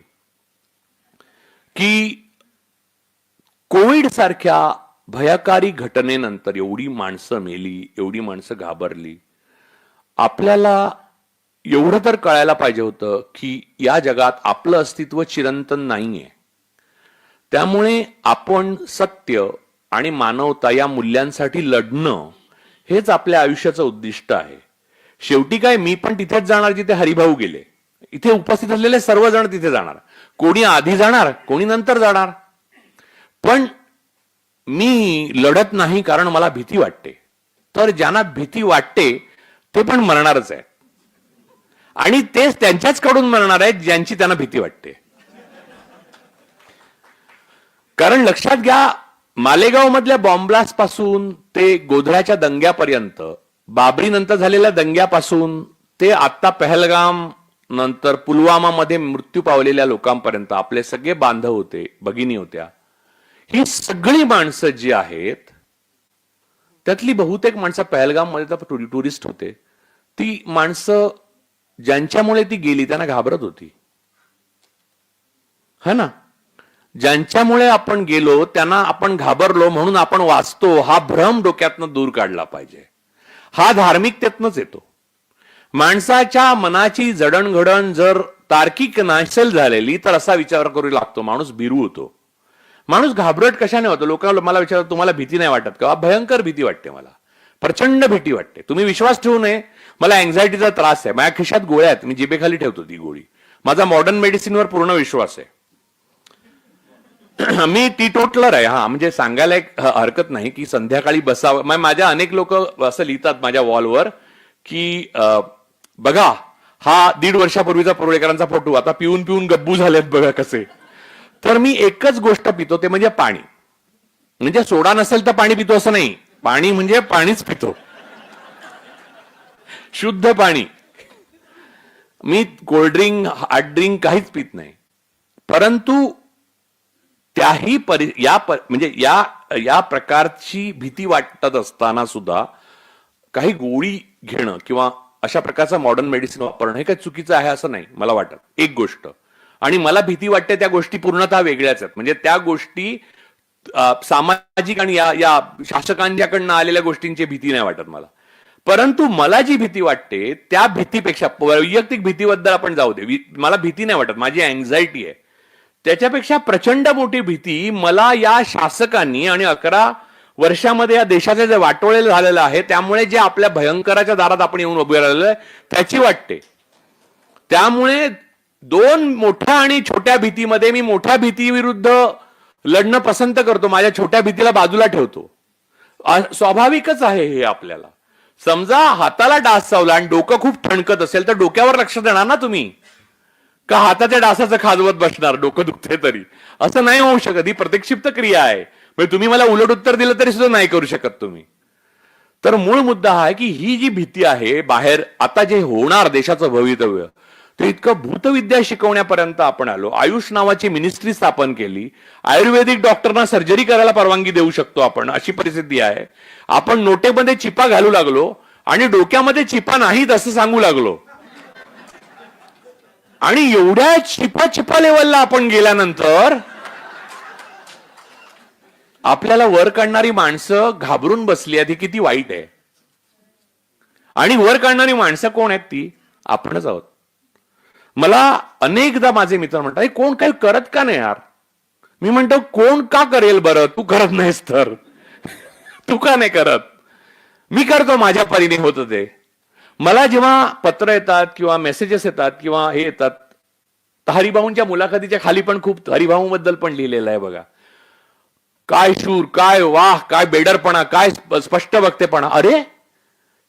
की कोविड सारख्या भयाकारी घटनेनंतर एवढी माणसं मेली, एवढी माणसं घाबरली. आपल्याला एवढं तर कळायला पाहिजे होतं की या जगात आपलं अस्तित्व चिरंतन नाहीये. त्यामुळे आपण सत्य आणि मानवता या मूल्यांसाठी लढणं हेच आपल्या आयुष्याचं उद्दिष्ट आहे. शेवटी काय, मी पण तिथेच जाणार जिथे हरिभाऊ गेले. इथे उपस्थित असलेले सर्वजण तिथे जाणार. कोणी आधी जाणार, कोणी नंतर जाणार. पण मी लढत नाही कारण मला भीती वाटते. तर ज्यांना भीती वाटते ते पण मरणारच आहेत. आणि तेच त्यांच्याच कडून मरणार आहेत ज्यांची त्यांना भीती वाटते. कारण लक्षात घ्या, मालेगाव मधल्या बॉम्बलास्ट पासून ते गोधऱ्याच्या दंग्यापर्यंत, बाबरी नंतर झालेल्या दंग्यापासून ते आता पहलगाम नंतर पुलवामा मध्ये मृत्यू पावलेल्या लोकांपर्यंत आपले सगळे बांधव होते, भगिनी होत्या. ही सगळी माणसं जी आहेत त्यातली बहुतेक माणसं पहलगाम मध्ये तर टुरिस्ट होते. ती माणसं ज्यांच्यामुळे ती गेली त्यांना घाबरत होती, है ना. ज्यांच्यामुळे आपण गेलो त्यांना आपण घाबरलो म्हणून आपण वाचतो, हा भ्रम डोक्यातनं दूर काढला पाहिजे. हा धार्मिकतेतनच येतो. माणसाच्या मनाची जडणघडण जर तार्किक नसेल झालेली तर असा विचार करू लागतो, माणूस भिरू होतो. माणूस घाबरट कशाने होतो. लोकांना मला विचारतात, तुम्हाला भीती नाही वाटत का? भयंकर भीती वाटते, मला प्रचंड भीती वाटते. तुम्ही विश्वास ठेवू नये, मला अँझायटीचा त्रास आहे. माझ्या खिशात गोळ्या आहेत, मी जिभेखाली ठेवतो ती गोळी. माझा मॉडर्न मेडिसिनवर पूर्ण विश्वास आहे. मी टीटोटलर आहे. हा, म्हणजे सांगायला एक हरकत नाही की संध्याकाळी बसावं. माझ्या अनेक लोक असं लिहितात माझ्या वॉलवर की बघा हा 1.5 वर्षापूर्वीचा परुळेकरांचा फोटो, आता पिऊन पिऊन गब्बू झालेत बघा कसे. तर मी एकच गोष्ट पितो, ते म्हणजे पाणी. म्हणजे सोडा नसेल तर पाणी पितो असं नाही, पाणी म्हणजे पाणीच पितो, शुद्ध पाणी. मी कोल्ड्रिंक हार्ड ड्रिंक काहीच पित नाही, परंतु त्याही म्हणजे या प्रकारची भीती वाटत असताना सुद्धा काही गोळी घेणं किंवा अशा प्रकारचं मॉडर्न मेडिसिन वापरणं हे काही चुकीचं आहे असं नाही मला वाटत. एक गोष्ट, आणि मला भीती वाटते त्या गोष्टी पूर्णतः वेगळ्याच आहेत. म्हणजे त्या गोष्टी सामाजिक आणि या शासकांच्याकडनं आलेल्या गोष्टींची भीती नाही वाटत मला. परंतु मला जी भीती वाटते त्या भीतीपेक्षा, वैयक्तिक भीतीबद्दल आपण जाऊ दे, मला भीती नाही वाटत, माझी अँझायटी आहे. त्याच्यापेक्षा प्रचंड मोठी भीती मला या शासकांनी आणि 11 वर्षामध्ये या देशाचे जे वाटोळे झालेलं आहे त्यामुळे जे आपल्या भयंकराच्या दारात आपण येऊन उभे राहिलेलो आहे त्याची वाटते. त्यामुळे दोन मोठ्या आणि छोट्या भीतीमध्ये मी मोठ्या भीतीविरुद्ध लढणं पसंत करतो, माझ्या छोट्या भीतीला बाजूला ठेवतो. स्वाभाविकच आहे हे. आपल्याला समजा हाताला डास चावला आणि डोकं खूप ठणकत असेल तर डोक्यावर लक्ष देणार ना तुम्ही, का हाताच्या डासाचं खाजवत बसणार डोकं दुखते तरी? असं नाही होऊ शकत. ही प्रतिक्षिप्त क्रिया आहे. म्हणजे तुम्ही मला उलट उत्तर दिलं तरी सुद्धा नाही करू शकत तुम्ही. तर मूळ मुद्दा हा आहे की ही जी भीती आहे बाहेर आता जे होणार देशाचं भवितव्य, ते इतकं भूतविद्या शिकवण्यापर्यंत आपण आलो. आयुष नावाची मिनिस्ट्री स्थापन केली. आयुर्वेदिक डॉक्टरना सर्जरी करायला परवानगी देऊ शकतो आपण, अशी परिस्थिती आहे. आपण नोटेमध्ये चिपा घालू लागलो आणि डोक्यामध्ये चिपा नाहीत असं सांगू लागलो. आणि एवढ्या चिपा लेवलला आपण गेल्यानंतर आपल्याला वर काढणारी माणसं घाबरून बसली आहेत. ही किती वाईट आहे. आणि वर काढणारी माणसं कोण आहेत? ती आपणच आहोत. मला अनेकदा माझे मित्र म्हणतात कोण काही करत का नाही यार? मी म्हणतो कोण का करेल बरं? तू करत नाहीस तर तू का नाही करत? मी करतो माझ्या परीने होतं ते. मला जेव्हा पत्र येतात किंवा मेसेजेस येतात किंवा हे येतात, हरिभाऊंच्या मुलाखतीच्या खाली पण खूप हरिभाऊ बद्दल पण लिहिलेलं आहे बघा. काय शूर, काय वाह, काय बेडरपणा, काय स्पष्ट वक्तेपणा. अरे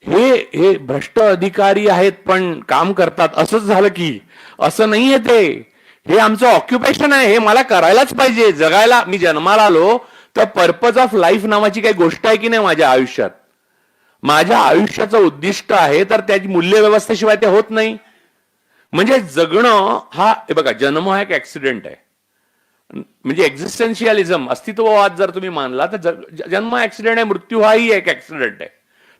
हे भ्रष्ट अधिकारी आहेत पण काम करतात. असंच झालं की? असं नाहीये ते. हे आमचं ऑक्युपेशन आहे. हे मला करायलाच पाहिजे. जगायला मी जन्माला आलो तर पर्पज ऑफ लाईफ नावाची काही गोष्ट आहे की नाही माझ्या आयुष्यात? माझ्या आयुष्याचं उद्दिष्ट आहे, तर त्याची मूल्य व्यवस्थेशिवाय ते होत नाही. म्हणजे जगणं हा, बघा, जन्म हा एक ऍक्सिडेंट आहे. म्हणजे एक्झिस्टन्शियलिझम, अस्तित्ववाद जर तुम्ही मानला तर जन्म ऍक्सिडेंट आहे, मृत्यू हाही एक ऍक्सिडेंट आहे.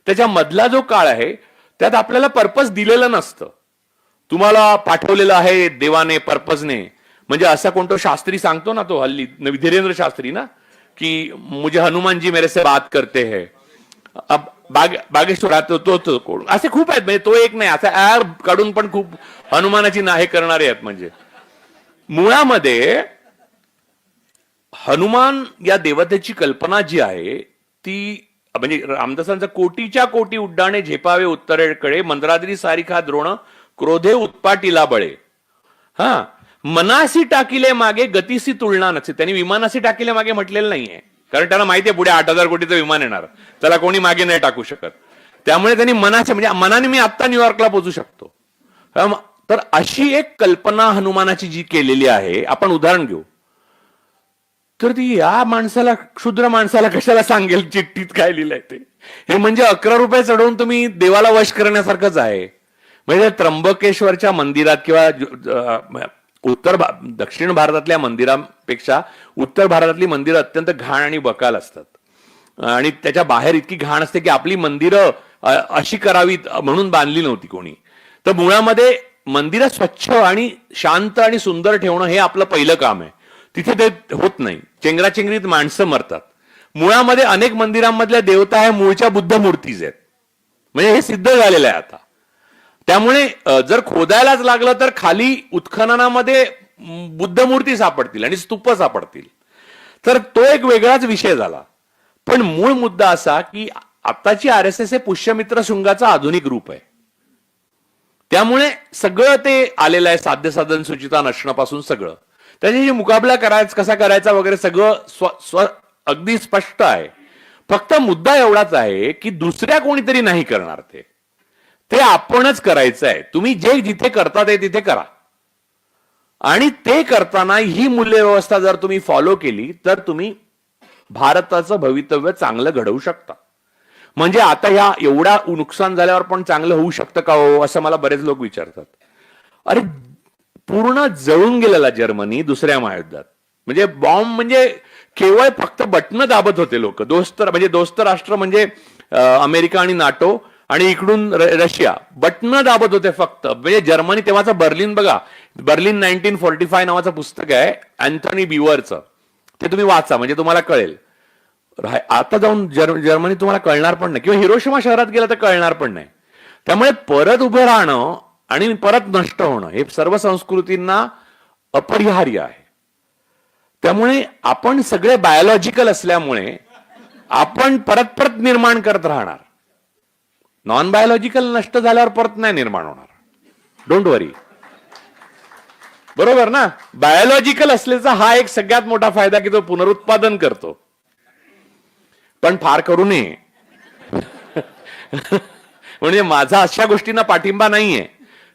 त्याच्या मधला जो काळ आहे त्यात आपल्याला पर्पज दिलेलं नसतं. तुम्हाला पाठवलेलं आहे देवाने पर्पजने. म्हणजे असा कोणतो शास्त्री सांगतो ना, तो हल्ली धीरेंद्र शास्त्री ना, की मुझे हनुमान जी मेरे से बात करते हैं. बागेश्वरात तो कोण असे खूप आहेत. म्हणजे तो एक नाही, असा ऍर काढून पण खूप हनुमानाची नाही करणारे आहेत. म्हणजे मुळामध्ये हनुमान या देवतेची कल्पना जी आहे ती, म्हणजे रामदासांचं कोटीच्या कोटी उड्डाणे झेपावे उत्तरेकडे, मंद्राद्री सारिखा द्रोण क्रोधे उत्पाटीला बळे. हा, मनासी टाकिले मागे गतीसी तुलना नसे. त्यांनी विमानासी टाकिले मागे म्हटलेलं नाहीये, कारण त्याला माहिती आहे पुढे 8,000 कोटीचं विमान येणार, त्याला कोणी मागे नाही टाकू शकत. त्यामुळे त्यांनी मनाचे, म्हणजे मनाने मी आत्ता न्यूयॉर्कला पोहोचू शकतो. तर अशी एक कल्पना हनुमानाची जी केलेली आहे. आपण उदाहरण घेऊ तर ती या माणसाला, क्षुद्र माणसाला कशाला सांगेल चिठ्ठीत काय लिहिलंय ते? हे म्हणजे 11 रुपये चढवून तुम्ही देवाला वश करण्यासारखंच आहे. म्हणजे त्र्यंबकेश्वरच्या मंदिरात किंवा दक्षिण भारतातल्या मंदिरांपेक्षा उत्तर भारतातली मंदिरं अत्यंत घाण आणि बकाल असतात. आणि त्याच्या बाहेर इतकी घाण असते की आपली मंदिरं अशी करावीत म्हणून बांधली नव्हती कोणी. तर मुळामध्ये मंदिरं स्वच्छ आणि शांत आणि सुंदर ठेवणं हे आपलं पहिलं काम आहे. तिथे ते होत नाही. चेंगराचेंगरीत माणसं मरतात. मुळामध्ये अनेक मंदिरांमधल्या देवता ह्या मूळच्या बुद्ध मूर्तीज आहेत. म्हणजे हे सिद्ध झालेलं आहे आता. त्यामुळे जर खोदायलाच लागलं तर खाली उत्खननामध्ये बुद्ध मूर्ती सापडतील आणि स्तूप सापडतील. तर तो एक वेगळाच विषय झाला. पण मूळ मुद्दा असा की आताची RSS हे पुष्यमित्र शृंगाचं आधुनिक रूप आहे. त्यामुळे सगळं ते आलेलं आहे, साध्य साधन सुचिता नसण्यापासून सगळं. त्याच्याशी मुकाबला करायचा कसा करायचा वगैरे सगळं अगदी स्पष्ट आहे. फक्त मुद्दा एवढाच आहे की दुसऱ्या कोणीतरी नाही करणार ते आपणच करायचं आहे. तुम्ही जे जिथे करता ते तिथे करा. आणि ते करताना ही मूल्यव्यवस्था जर तुम्ही फॉलो केली तर तुम्ही भारताचं भवितव्य चांगलं घडवू शकता. म्हणजे आता ह्या एवढा नुकसान झाल्यावर पण चांगलं होऊ शकतं का हो, असं मला बरेच लोक विचारतात. अरे पूर्ण जळून गेलेला जर्मनी दुसऱ्या महायुद्धात. म्हणजे बॉम्ब म्हणजे केवळ फक्त बटणं दाबत होते लोक. दोस्त राष्ट्र म्हणजे अमेरिका आणि नाटो आणि इकडून रशिया बटणं दाबत होते फक्त. म्हणजे जर्मनी तेव्हाचा बर्लिन बघा, बर्लिन 1945 नावाचं पुस्तक आहे अँथनी बिवरचं, ते तुम्ही वाचा म्हणजे तुम्हाला कळेल. आता जाऊन जर्मनी तुम्हाला कळणार पण नाही, किंवा हिरोशिमा शहरात गेला तर कळणार पण नाही. त्यामुळे परत उभं राहणं आणि परत नष्ट होणं हे सर्व संस्कृतींना अपरिहार्य आहे. त्यामुळे आपण सगळे बायोलॉजिकल असल्यामुळे आपण परत परत निर्माण करत राहणार. नॉन बायोलॉजिकल नष्ट झाल्यावर परत नाही निर्माण होणार. डोंट वरी. बरोबर ना. बायोलॉजिकल असल्याचा हा एक सगळ्यात मोठा फायदा की तो पुनरुत्पादन करतो, पण फार करू नये. म्हणजे माझा अशा गोष्टींना पाठिंबा नाहीये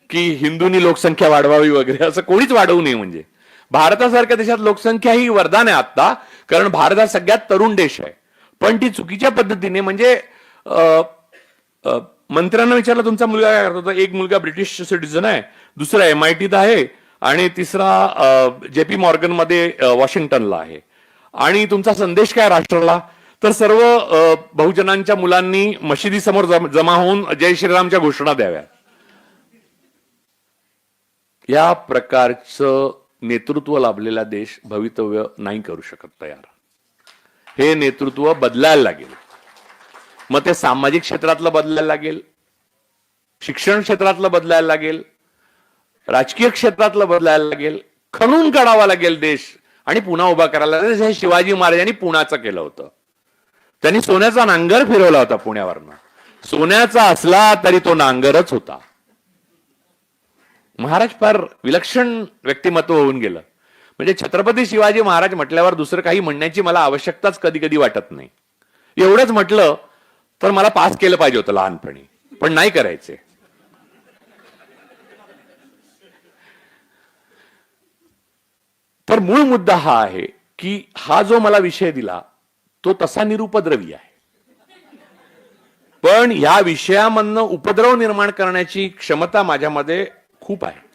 की हिंदूंनी लोकसंख्या वाढवावी वगैरे, असं कोणीच वाढवू नये. म्हणजे भारतासारख्या देशात लोकसंख्या ही वरदान आहे आता, कारण भारत हा सगळ्यात तरुण देश आहे. पण ती चुकीच्या पद्धतीने म्हणजे मंत्र्यांना विचारलं तुमचा मुलगा काय करतो, एक मुलगा ब्रिटिश सिटीजन आहे, दुसरा MITत आहे आणि तिसरा JP मॉर्गन मध्ये वॉशिंग्टनला आहे, आणि तुमचा संदेश काय राष्ट्राला, तर सर्व बहुजनांच्या मुलांनी मशिदीसमोर जमा होऊन जय श्रीरामच्या घोषणा द्याव्या. या प्रकारचं नेतृत्व लाभलेला देश भवितव्य नाही करू शकत तयार. हे नेतृत्व बदलायला लागेल. मग ते सामाजिक क्षेत्रातलं बदलायला लागेल, शिक्षण क्षेत्रातलं बदलायला लागेल, राजकीय क्षेत्रातलं बदलायला लागेल, खणून काढावा लागेल देश आणि पुन्हा उभा करायला लागेल. हे शिवाजी महाराजांनी पुण्याचं केलं होतं. त्यांनी सोन्याचा नांगर फिरवला होता पुण्यावरनं. सोन्याचा असला तरी तो नांगरच होता. महाराज फार विलक्षण व्यक्तिमत्व होऊन गेलं. म्हणजे छत्रपती शिवाजी महाराज म्हटल्यावर दुसरं काही म्हणण्याची मला आवश्यकताच कधी कधी वाटत नाही. एवढंच म्हटलं तर मला पास केलं पाहिजे होतं लहानपणी, पण नाही करायचे. तर मूळ मुद्दा हा आहे की हा जो मला विषय दिला तो तसा निरुपद्रवी आहे, पण या विषयामधनं उपद्रव निर्माण करण्याची क्षमता माझ्यामध्ये खूप आहे.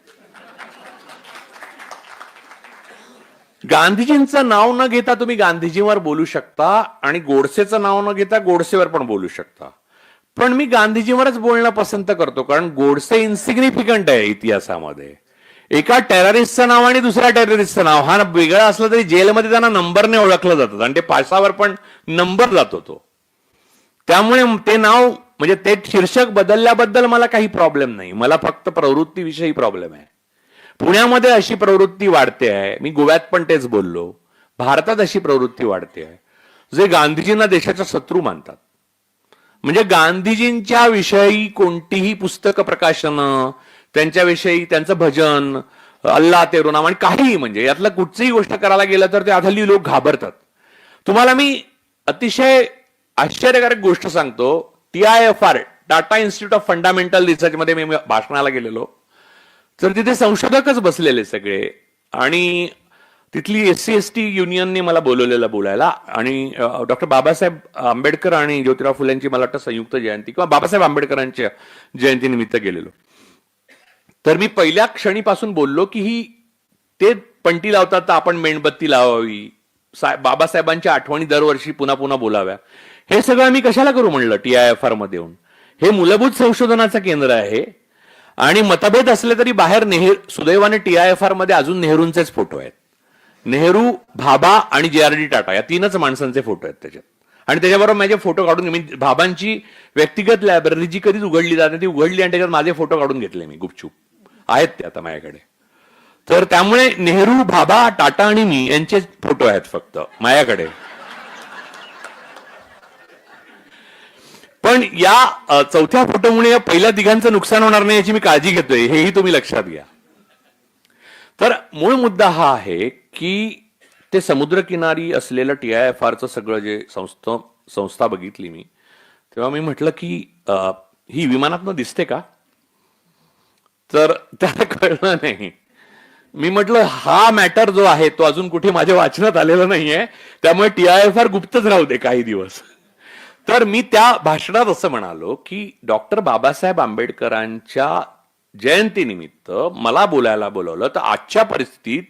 गांधीजींचं नाव न घेता तुम्ही गांधीजींवर बोलू शकता आणि गोडसेचं नाव न घेता गोडसेवर पण बोलू शकता, पण मी गांधीजींवरच बोलणं पसंत करतो, कारण गोडसे इन्सिग्निफिकंट आहे इतिहासामध्ये. एका टेररिस्टचं नाव आणि दुसऱ्या टेररिस्टचं नाव हा वेगळा असलं तरी जेलमध्ये त्यांना नंबरने ओळखलं जातं आणि ते पासावर पण नंबर जातो तो. त्यामुळे ते नाव म्हणजे ते शीर्षक बदलल्याबद्दल मला काही प्रॉब्लेम नाही. मला फक्त प्रवृत्तीविषयी प्रॉब्लेम आहे. पुण्यामध्ये अशी प्रवृत्ती वाढते आहे, मी गोव्यात पण तेच बोललो, भारतात अशी प्रवृत्ती वाढते आहे जे गांधीजींना देशाचा शत्रू मानतात. म्हणजे गांधीजींच्या विषयी कोणतीही पुस्तक प्रकाशनं, त्यांच्याविषयी त्यांचं भजन, अल्लाह तेरो नाम आणि काही म्हणजे यातलं कुठचीही गोष्ट करायला गेलं तर ते हल्ली लोक घाबरतात. तुम्हाला मी अतिशय आश्चर्यकारक गोष्ट सांगतो. TIFR Tata institute of fundamental research मध्ये मी भाषणाला गेलेलो, तर तिथे संशोधकच बसलेले सगळे, आणि तिथली SC ST युनियनने मला बोलवलेलं बोलायला, आणि डॉक्टर बाबासाहेब आंबेडकर आणि ज्योतिराव फुलेंची मला वाटतं संयुक्त जयंती किंवा बाबासाहेब आंबेडकरांच्या जयंतीनिमित्त गेलेलो. तर मी पहिल्या क्षणीपासून बोललो की ही ते पणती लावतात तर आपण मेणबत्ती लावावी, बाबासाहेबांच्या आठवणी दरवर्षी पुन्हा पुन्हा बोलाव्या. हे सगळं मी कशाला करू म्हणलं TIFR मध्ये येऊन. हे मूलभूत संशोधनाचं केंद्र आहे आणि मतभेद असले तरी बाहेर सुदैवाने TIFR मध्ये अजून नेहरूंचेच फोटो आहेत. नेहरू, भाभा आणि JRD टाटा या तीनच माणसांचे फोटो आहेत त्याच्यात, आणि त्याच्याबरोबर माझे फोटो काढून मी भाभांची व्यक्तिगत लायब्ररी जी कधीच उघडली जाते ती उघडली आणि त्याच्यात माझे फोटो काढून घेतले मी गुपचूप, आहेत ते आता माझ्याकडे. तर त्यामुळे नेहरू, भाभा, टाटा आणि मी यांचे फोटो आहेत फक्त माझ्याकडे. पण या चौथ्या फोटोमुळे या पहिल्या तिघांचं नुकसान होणार नाही याची मी काळजी घेतोय, हेही तुम्ही लक्षात घ्या. तर मूळ मुद्दा हा आहे की ते समुद्रकिनारी असलेलं TIFRचं सगळं जे संस्था बघितली मी, तेव्हा मी म्हटलं की ही विमानातनं दिसते का, तर त्याला कळलं नाही. मी म्हटलं हा मॅटर जो आहे तो अजून कुठे माझ्या वाचनात आलेला नाहीये, त्यामुळे TIFR गुप्तच राहू दे काही दिवस. तर मी त्या भाषणात असं म्हणालो की डॉक्टर बाबासाहेब आंबेडकरांच्या जयंतीनिमित्त मला बोलायला बोलवलं, तर आजच्या परिस्थितीत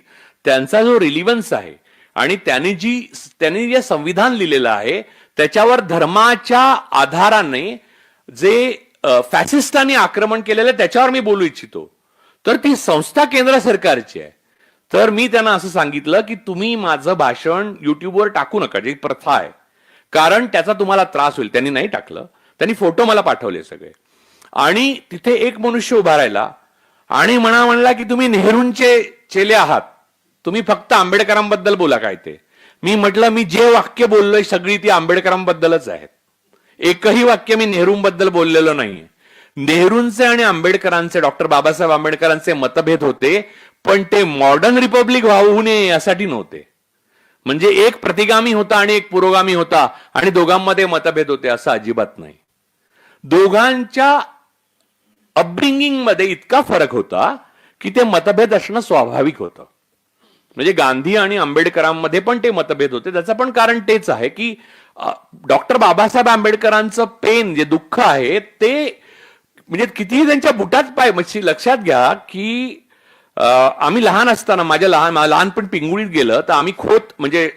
त्यांचा जो रिलिव्हन्स आहे आणि त्यांनी जे संविधान लिहिलेलं आहे त्याच्यावर धर्माच्या आधाराने जे फॅसिस्टांनी आक्रमण केलेलं आहे त्याच्यावर मी बोलू इच्छितो. तर ती संस्था केंद्र सरकारची आहे. तर मी त्यांना असं सांगितलं की तुम्ही माझं भाषण युट्यूबवर टाकू नका, जी प्रथा आहे, कारण त्याचा तुम्हाला त्रास होईल. त्यांनी नाही टाकलं, त्यांनी फोटो मला पाठवले सगळे. आणि तिथे एक मनुष्य उभा राहिला आणि म्हणला की तुम्ही नेहरूंचे चेले आहात, तुम्ही फक्त आंबेडकरांबद्दल बोला काय ते. मी म्हटलं मी जे वाक्य बोललोय सगळी ती आंबेडकरांबद्दलच आहेत. एकही वाक्य मी नेहरूंबद्दल बोललेलो नाहीये. नेहरूंचे आणि आंबेडकरांचे, डॉक्टर बाबासाहेब आंबेडकरांचे मतभेद होते, पण ते मॉडर्न रिपब्लिक होऊ नये यासाठी नव्हते. म्हणजे एक प्रतिगामी होता आणि एक पुरोगामी होता आणि दोघांमध्ये मतभेद होते असं अजिबात नाही. दोघांच्या अपब्रिंगिंग मध्ये इतका फरक होता की ते मतभेद असणं स्वाभाविक होतं. म्हणजे गांधी आणि आंबेडकरांमध्ये पण ते मतभेद होते. त्याचं पण कारण तेच आहे की डॉक्टर बाबासाहेब आंबेडकरांचं पेन, जे दुःख आहे ते, म्हणजे कितीही त्यांच्या बुटात पाय. म्हणजे लक्षात घ्या की आम्ही लहान असताना, लहानपण पिंगुळीत गेलं तर आम्ही खोत, म्हणजे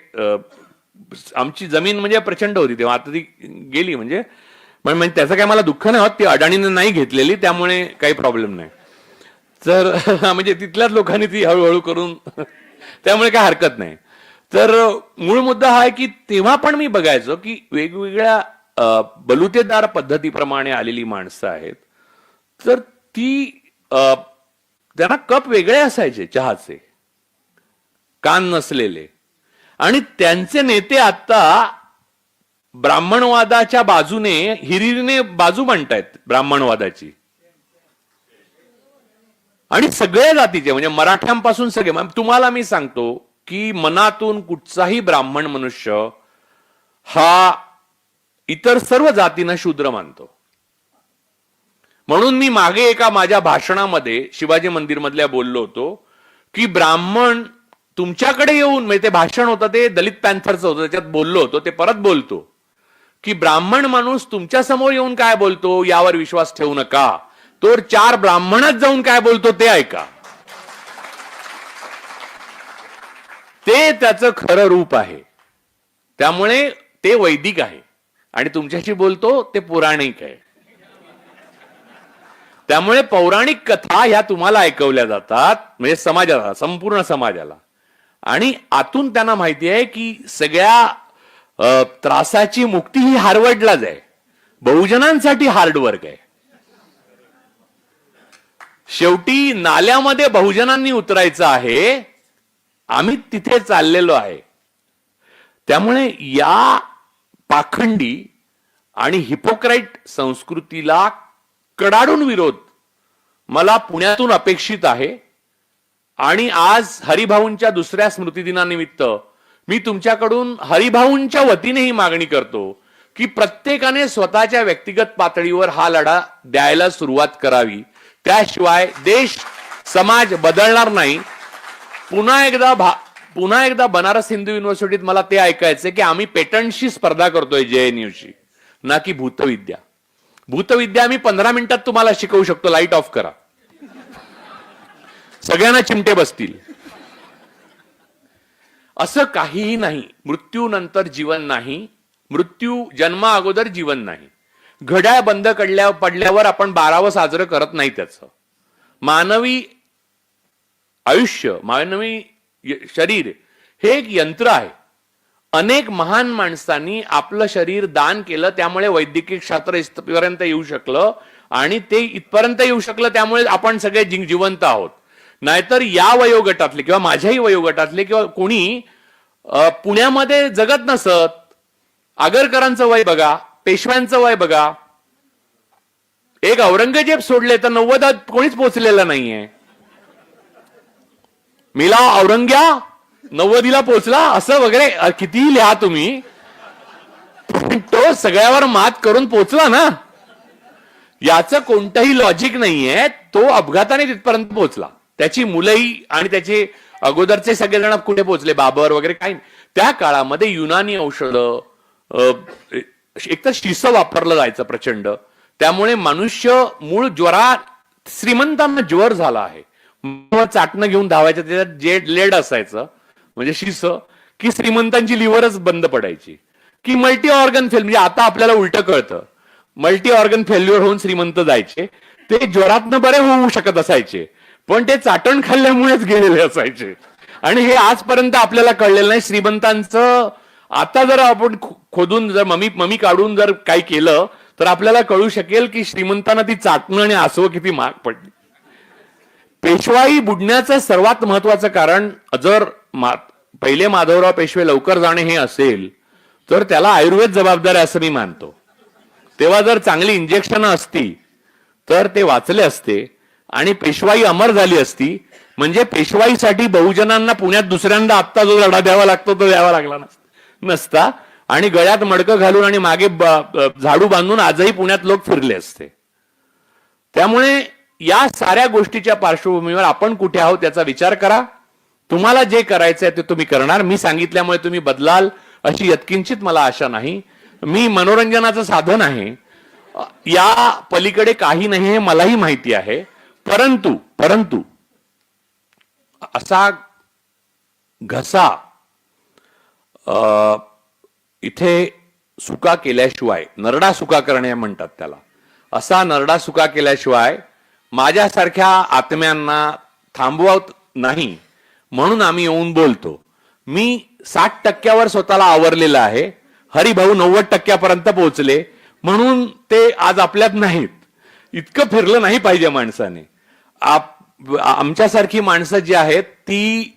आमची जमीन म्हणजे प्रचंड होती तेव्हा, आता ती गेली. म्हणजे त्याचं काय मला दुःख नाही होत, ती अडाणीने नाही घेतलेली त्यामुळे काही प्रॉब्लेम नाही. तर म्हणजे तिथल्याच लोकांनी ती हळूहळू करून त्यामुळे काय हरकत नाही. तर मूळ मुद्दा हा आहे की तेव्हा पण मी बघायचो की वेगवेगळ्या बलुतेदार पद्धतीप्रमाणे आलेली माणसं आहेत. तर ती त्यांना कप वेगळे असायचे चहाचे, कान नसलेले, आणि त्यांचे नेते आता ब्राह्मणवादाच्या बाजूने हिरिरीने बाजू मांडतायत ब्राह्मणवादाची, आणि सगळ्या जातीचे, म्हणजे मराठ्यांपासून सगळे. तुम्हाला मी सांगतो की मनातून कुठचाही ब्राह्मण मनुष्य हा इतर सर्व जातींना शूद्र मानतो. म्हणून मी मागे एका माझ्या भाषणामध्ये शिवाजी मंदिर मधल्या बोललो होतो की ब्राह्मण तुमच्याकडे येऊन, म्हणजे ते भाषण होतं ते दलित पॅन्थरचं होतं, त्याच्यात बोललो होतो, ते परत बोलतो की ब्राह्मण माणूस तुमच्या समोर येऊन काय बोलतो यावर विश्वास ठेवू नका, तो 4 ब्राह्मणात जाऊन काय बोलतो ते ऐका. ते त्याचं खरं रूप आहे. त्यामुळे ते वैदिक आहे आणि तुमच्याशी बोलतो ते पौराणिक आहे. त्यामुळे पौराणिक कथा ह्या तुम्हाला ऐकवल्या जातात, म्हणजे समाजाला, संपूर्ण समाजाला, आणि आतून त्यांना माहिती आहे की सगळ्या त्रासाची मुक्ती ही हार्वर्डलाच आहे. बहुजनांसाठी हार्डवर्क आहे. शेवटी नाल्यामध्ये बहुजनांनी उतरायचं आहे, आम्ही तिथे चाललेलो आहे. त्यामुळे या पाखंडी आणि हिपोक्राईट संस्कृतीला कडाडून विरोध मला पुण्यातून अपेक्षित आहे. आणि आज हरिभाऊंच्या दुसऱ्या स्मृतिदिनानिमित्त मी तुमच्याकडून हरिभाऊंच्या वतीने ही मागणी करतो की प्रत्येकाने स्वतःच्या व्यक्तिगत पातळीवर हा लढा द्यायला सुरुवात करावी. त्याशिवाय देश, समाज बदलणार नाही. पुन्हा एकदा बनारस हिंदू युनिव्हर्सिटीत मला ते ऐकायचं की आम्ही पेटंटशी स्पर्धा करतोय JNUशी, ना की भूतविद्या. भूतविद्या मी 15 मिनिटात तुम्हाला शिकवू शकतो. लाईट ऑफ करा, सगळ्यांना चिमटे बसतील. असं काहीही नाही. मृत्यूनंतर जीवन नाही, मृत्यू जन्मा अगोदर जीवन नाही. घड्याळ बंद पडल्यावर आपण 12वं साजरं करत नाही. त्याचं मानवी आयुष्य, मानवी शरीर हे एक यंत्र आहे. अनेक महान माणसांनी आपलं शरीर दान केलं, त्यामुळे वैद्यकीय शास्त्र इथपर्यंत येऊ शकलं, आणि ते इथपर्यंत येऊ शकलं त्यामुळे आपण सगळे जिवंत आहोत. नाहीतर या वयोगटातले किंवा माझ्याही वयोगटातले किंवा कोणी पुण्यामध्ये जगत नसत. आगरकरांचं वय बघा, पेशव्यांचं वय बघा. एक औरंगजेब सोडले तर 90 कोणीच पोचलेलं नाहीये. मिला औरंग्या 90ला पोचला असं वगैरे कितीही लिहा तुम्ही, तो सगळ्यावर मात करून पोचला ना. याचं कोणतंही लॉजिक नाहीये. तो अपघाताने तिथपर्यंत पोचला. त्याची मुलंही आणि त्याचे अगोदरचे सगळेजण कुठे पोचले, बाबर वगैरे काही. त्या काळामध्ये युनानी औषधं, एकतर शिस वापरलं जायचं प्रचंड. त्यामुळे मनुष्य मूळ ज्वरात श्रीमंतांना ज्वर झाला आहे, चाटणं घेऊन धावायचं, त्याच्यात जे लेड असायचं म्हणजे शिस, की श्रीमंतांची लिव्हरच बंद पडायची, की मल्टी ऑर्गन फेल, म्हणजे आता आपल्याला उलट कळतं, मल्टी ऑर्गन फेल्युअर होऊन श्रीमंत जायचे, ते ज्वरातनं बरे होऊ शकत असायचे, पण ते चाटण खाल्ल्यामुळेच गेलेले असायचे. आणि हे आजपर्यंत आपल्याला कळलेलं नाही. श्रीमंतांचं आता जर आपण खोदून जर ममी काढून जर काही केलं तर आपल्याला कळू शकेल की श्रीमंतांना ती चाटणं आणि आसवं किती महाग पडली. पेशवाई बुडण्याचं सर्वात महत्वाचं कारण जर पहिले माधवराव पेशवे लवकर जाणे हे असेल तर त्याला आयुर्वेद जबाबदार आहे असं मी मानतो. तेव्हा जर चांगली इंजेक्शन असती तर ते वाचले असते आणि पेशवाई अमर झाली असती. म्हणजे पेशवाईसाठी बहुजनांना पुण्यात दुसऱ्यांदा आत्ता जो लढा द्यावा लागतो तो द्यावा लागला नसता आणि गळ्यात मडकं घालून आणि मागे झाडू बांधून आजही पुण्यात लोक फिरले असते. त्यामुळे या साऱ्या गोष्टीच्या पार्श्वभूमीवर आपण कुठे आहोत याचा विचार करा. तुम्हाला जे करायचं आहे ते तुम्ही करणार. मी सांगितल्यामुळे तुम्ही बदलाल अशी यत्किंचित मला आशा नाही. मी मनोरंजनाचं साधन आहे, या पलीकडे काही नाही हे मलाही माहिती आहे. परंतु असा घसा इथे सुका केल्याशिवाय, नरडा सुका करणे म्हणतात त्याला, असा नरडा सुका केल्याशिवाय माझ्यासारख्या आत्म्यांना थांबवत नाही. म्हणून आम्ही येऊन बोलतो. मी 60% स्वतःला आवरलेलं आहे. हरिभाऊ 90% पोहोचले म्हणून ते आज आपल्यात नाहीत. इतकं फिरलं नाही पाहिजे माणसाने. आमच्यासारखी माणसं जी आहेत ती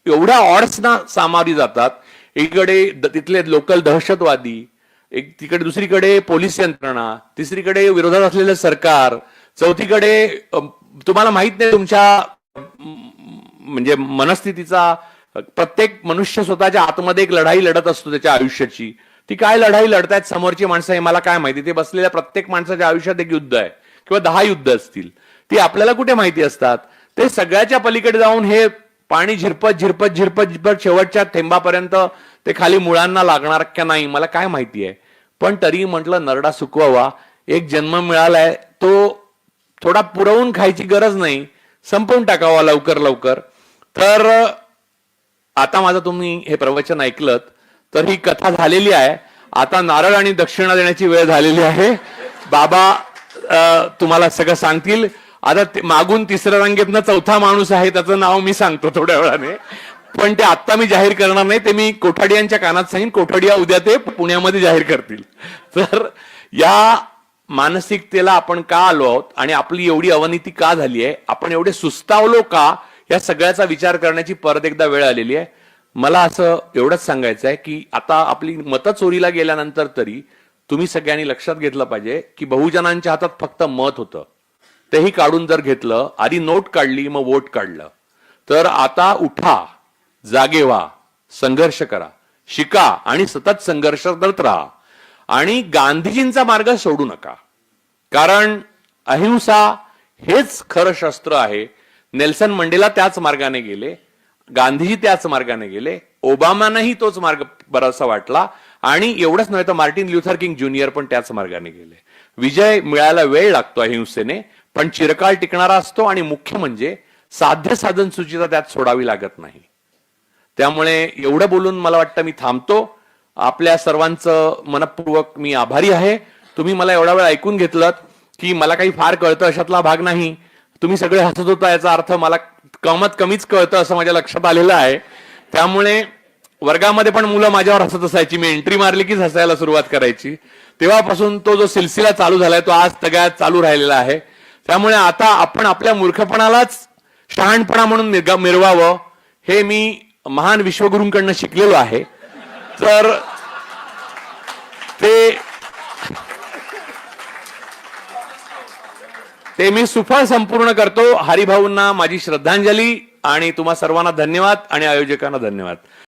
एवढ्या ऑड्सना सामावली जातात. एकीकडे तिथले लोकल दहशतवादी, तिकडे दुसरीकडे पोलीस यंत्रणा, तिसरीकडे विरोधात असलेलं सरकार, चौथीकडे तुम्हाला माहित नाही तुमच्या म्हणजे मनस्थितीचा. प्रत्येक मनुष्य स्वतःच्या आतमध्ये एक लढाई लढत असतो त्याच्या आयुष्याची. ती काय लढाई लढतायत समोरची माणसं हे मला काय माहिती. ते बसलेल्या प्रत्येक माणसाच्या आयुष्यात एक युद्ध आहे किंवा 10 युद्ध असतील. ती आपल्याला कुठे माहिती असतात. ते सगळ्याच्या पलीकडे जाऊन हे पाणी झिरपत शेवटच्या थेंबापर्यंत ते खाली मुळांना लागणार का नाही मला काय माहिती आहे. पण तरी म्हटलं नरडा सुकवावा. एक जन्म मिळालाय तो थोडा पुरवून खायची गरज नाही, संपवून टाकावा लवकर. तर आता माझं तुम्ही हे प्रवचन ऐकलं तर ही कथा झालेली आहे. आता नारळ आणि दक्षिणा देण्याची वेळ झालेली आहे. बाबा तुम्हाला सगळं सांगतील. आता मागून तिसऱ्या रांगेतनं चौथा माणूस आहे, त्याचं नाव मी सांगतो थोड्या वेळाने, पण ते आत्ता मी जाहीर करणार नाही. ते मी कोठाडियांच्या कानात सांगेन. कोठाडिया उद्या ते पुण्यामध्ये जाहीर करतील. तर या मानसिकतेला आपण का आलो आहोत आणि आपली एवढी अवनीती का झाली आहे, आपण एवढे सुस्तावलो का, या सगळ्याचा विचार करण्याची परत एकदा वेळ आलेली आहे. मला असं एवढंच सांगायचं आहे की आता आपली मतं चोरीला गेल्यानंतर तरी तुम्ही सगळ्यांनी लक्षात घेतलं पाहिजे की बहुजनांच्या हातात फक्त मत होतं. तेही काढून जर घेतलं, आधी नोट काढली मग वोट काढलं, तर आता उठा, जागे व्हा, संघर्ष करा, शिका आणि सतत संघर्ष करत राहा आणि गांधीजींचा मार्ग सोडू नका. कारण अहिंसा हेच खरं शस्त्र आहे. नेल्सन मंडेला त्याच मार्गाने गेले, गांधीजी त्याच मार्गाने गेले, ओबामानाही तोच मार्ग बराचसा वाटला आणि एवढंच नव्हे तर मार्टिन ल्युथर किंग ज्युनियर पण त्याच मार्गाने गेले. विजय मिळायला वेळ लागतो अहिंसेने, पण चिरकाळ टिकणारा असतो आणि मुख्य म्हणजे साध्य साधन सूचिता त्यात सोडावी लागत नाही. त्यामुळे एवढं बोलून मला वाटतं मी थांबतो. आपल्या सर्वांचं मनपूर्वक मी आभारी आहे. तुम्ही मला एवढा वेळ ऐकून घेतलं की मला काही फार कळतं अशातला भाग नाही. तुम्ही सगळे हसत होता याचा अर्थ मला कमीच कळतं असं माझ्या लक्षात आलेलं आहे. त्यामुळे वर्गामध्ये पण मुलं माझ्यावर हसत असायची. मी एंट्री मारली कीच हसायला सुरुवात करायची. तेव्हापासून तो जो सिलसिला चालू झालाय तो आज सगळ्यात चालू राहिलेला आहे. त्यामुळे आता आपण आपल्या मूर्खपणालाच शहाणपणा म्हणून मिरवावं हे मी महान विश्वगुरूंकडनं शिकलेलो आहे. तर ते मी सुफळ संपूर्ण करतो. हरिभाऊंना माझी श्रद्धांजली आणि तुम्हा सर्वांना धन्यवाद आणि आयोजकांना धन्यवाद.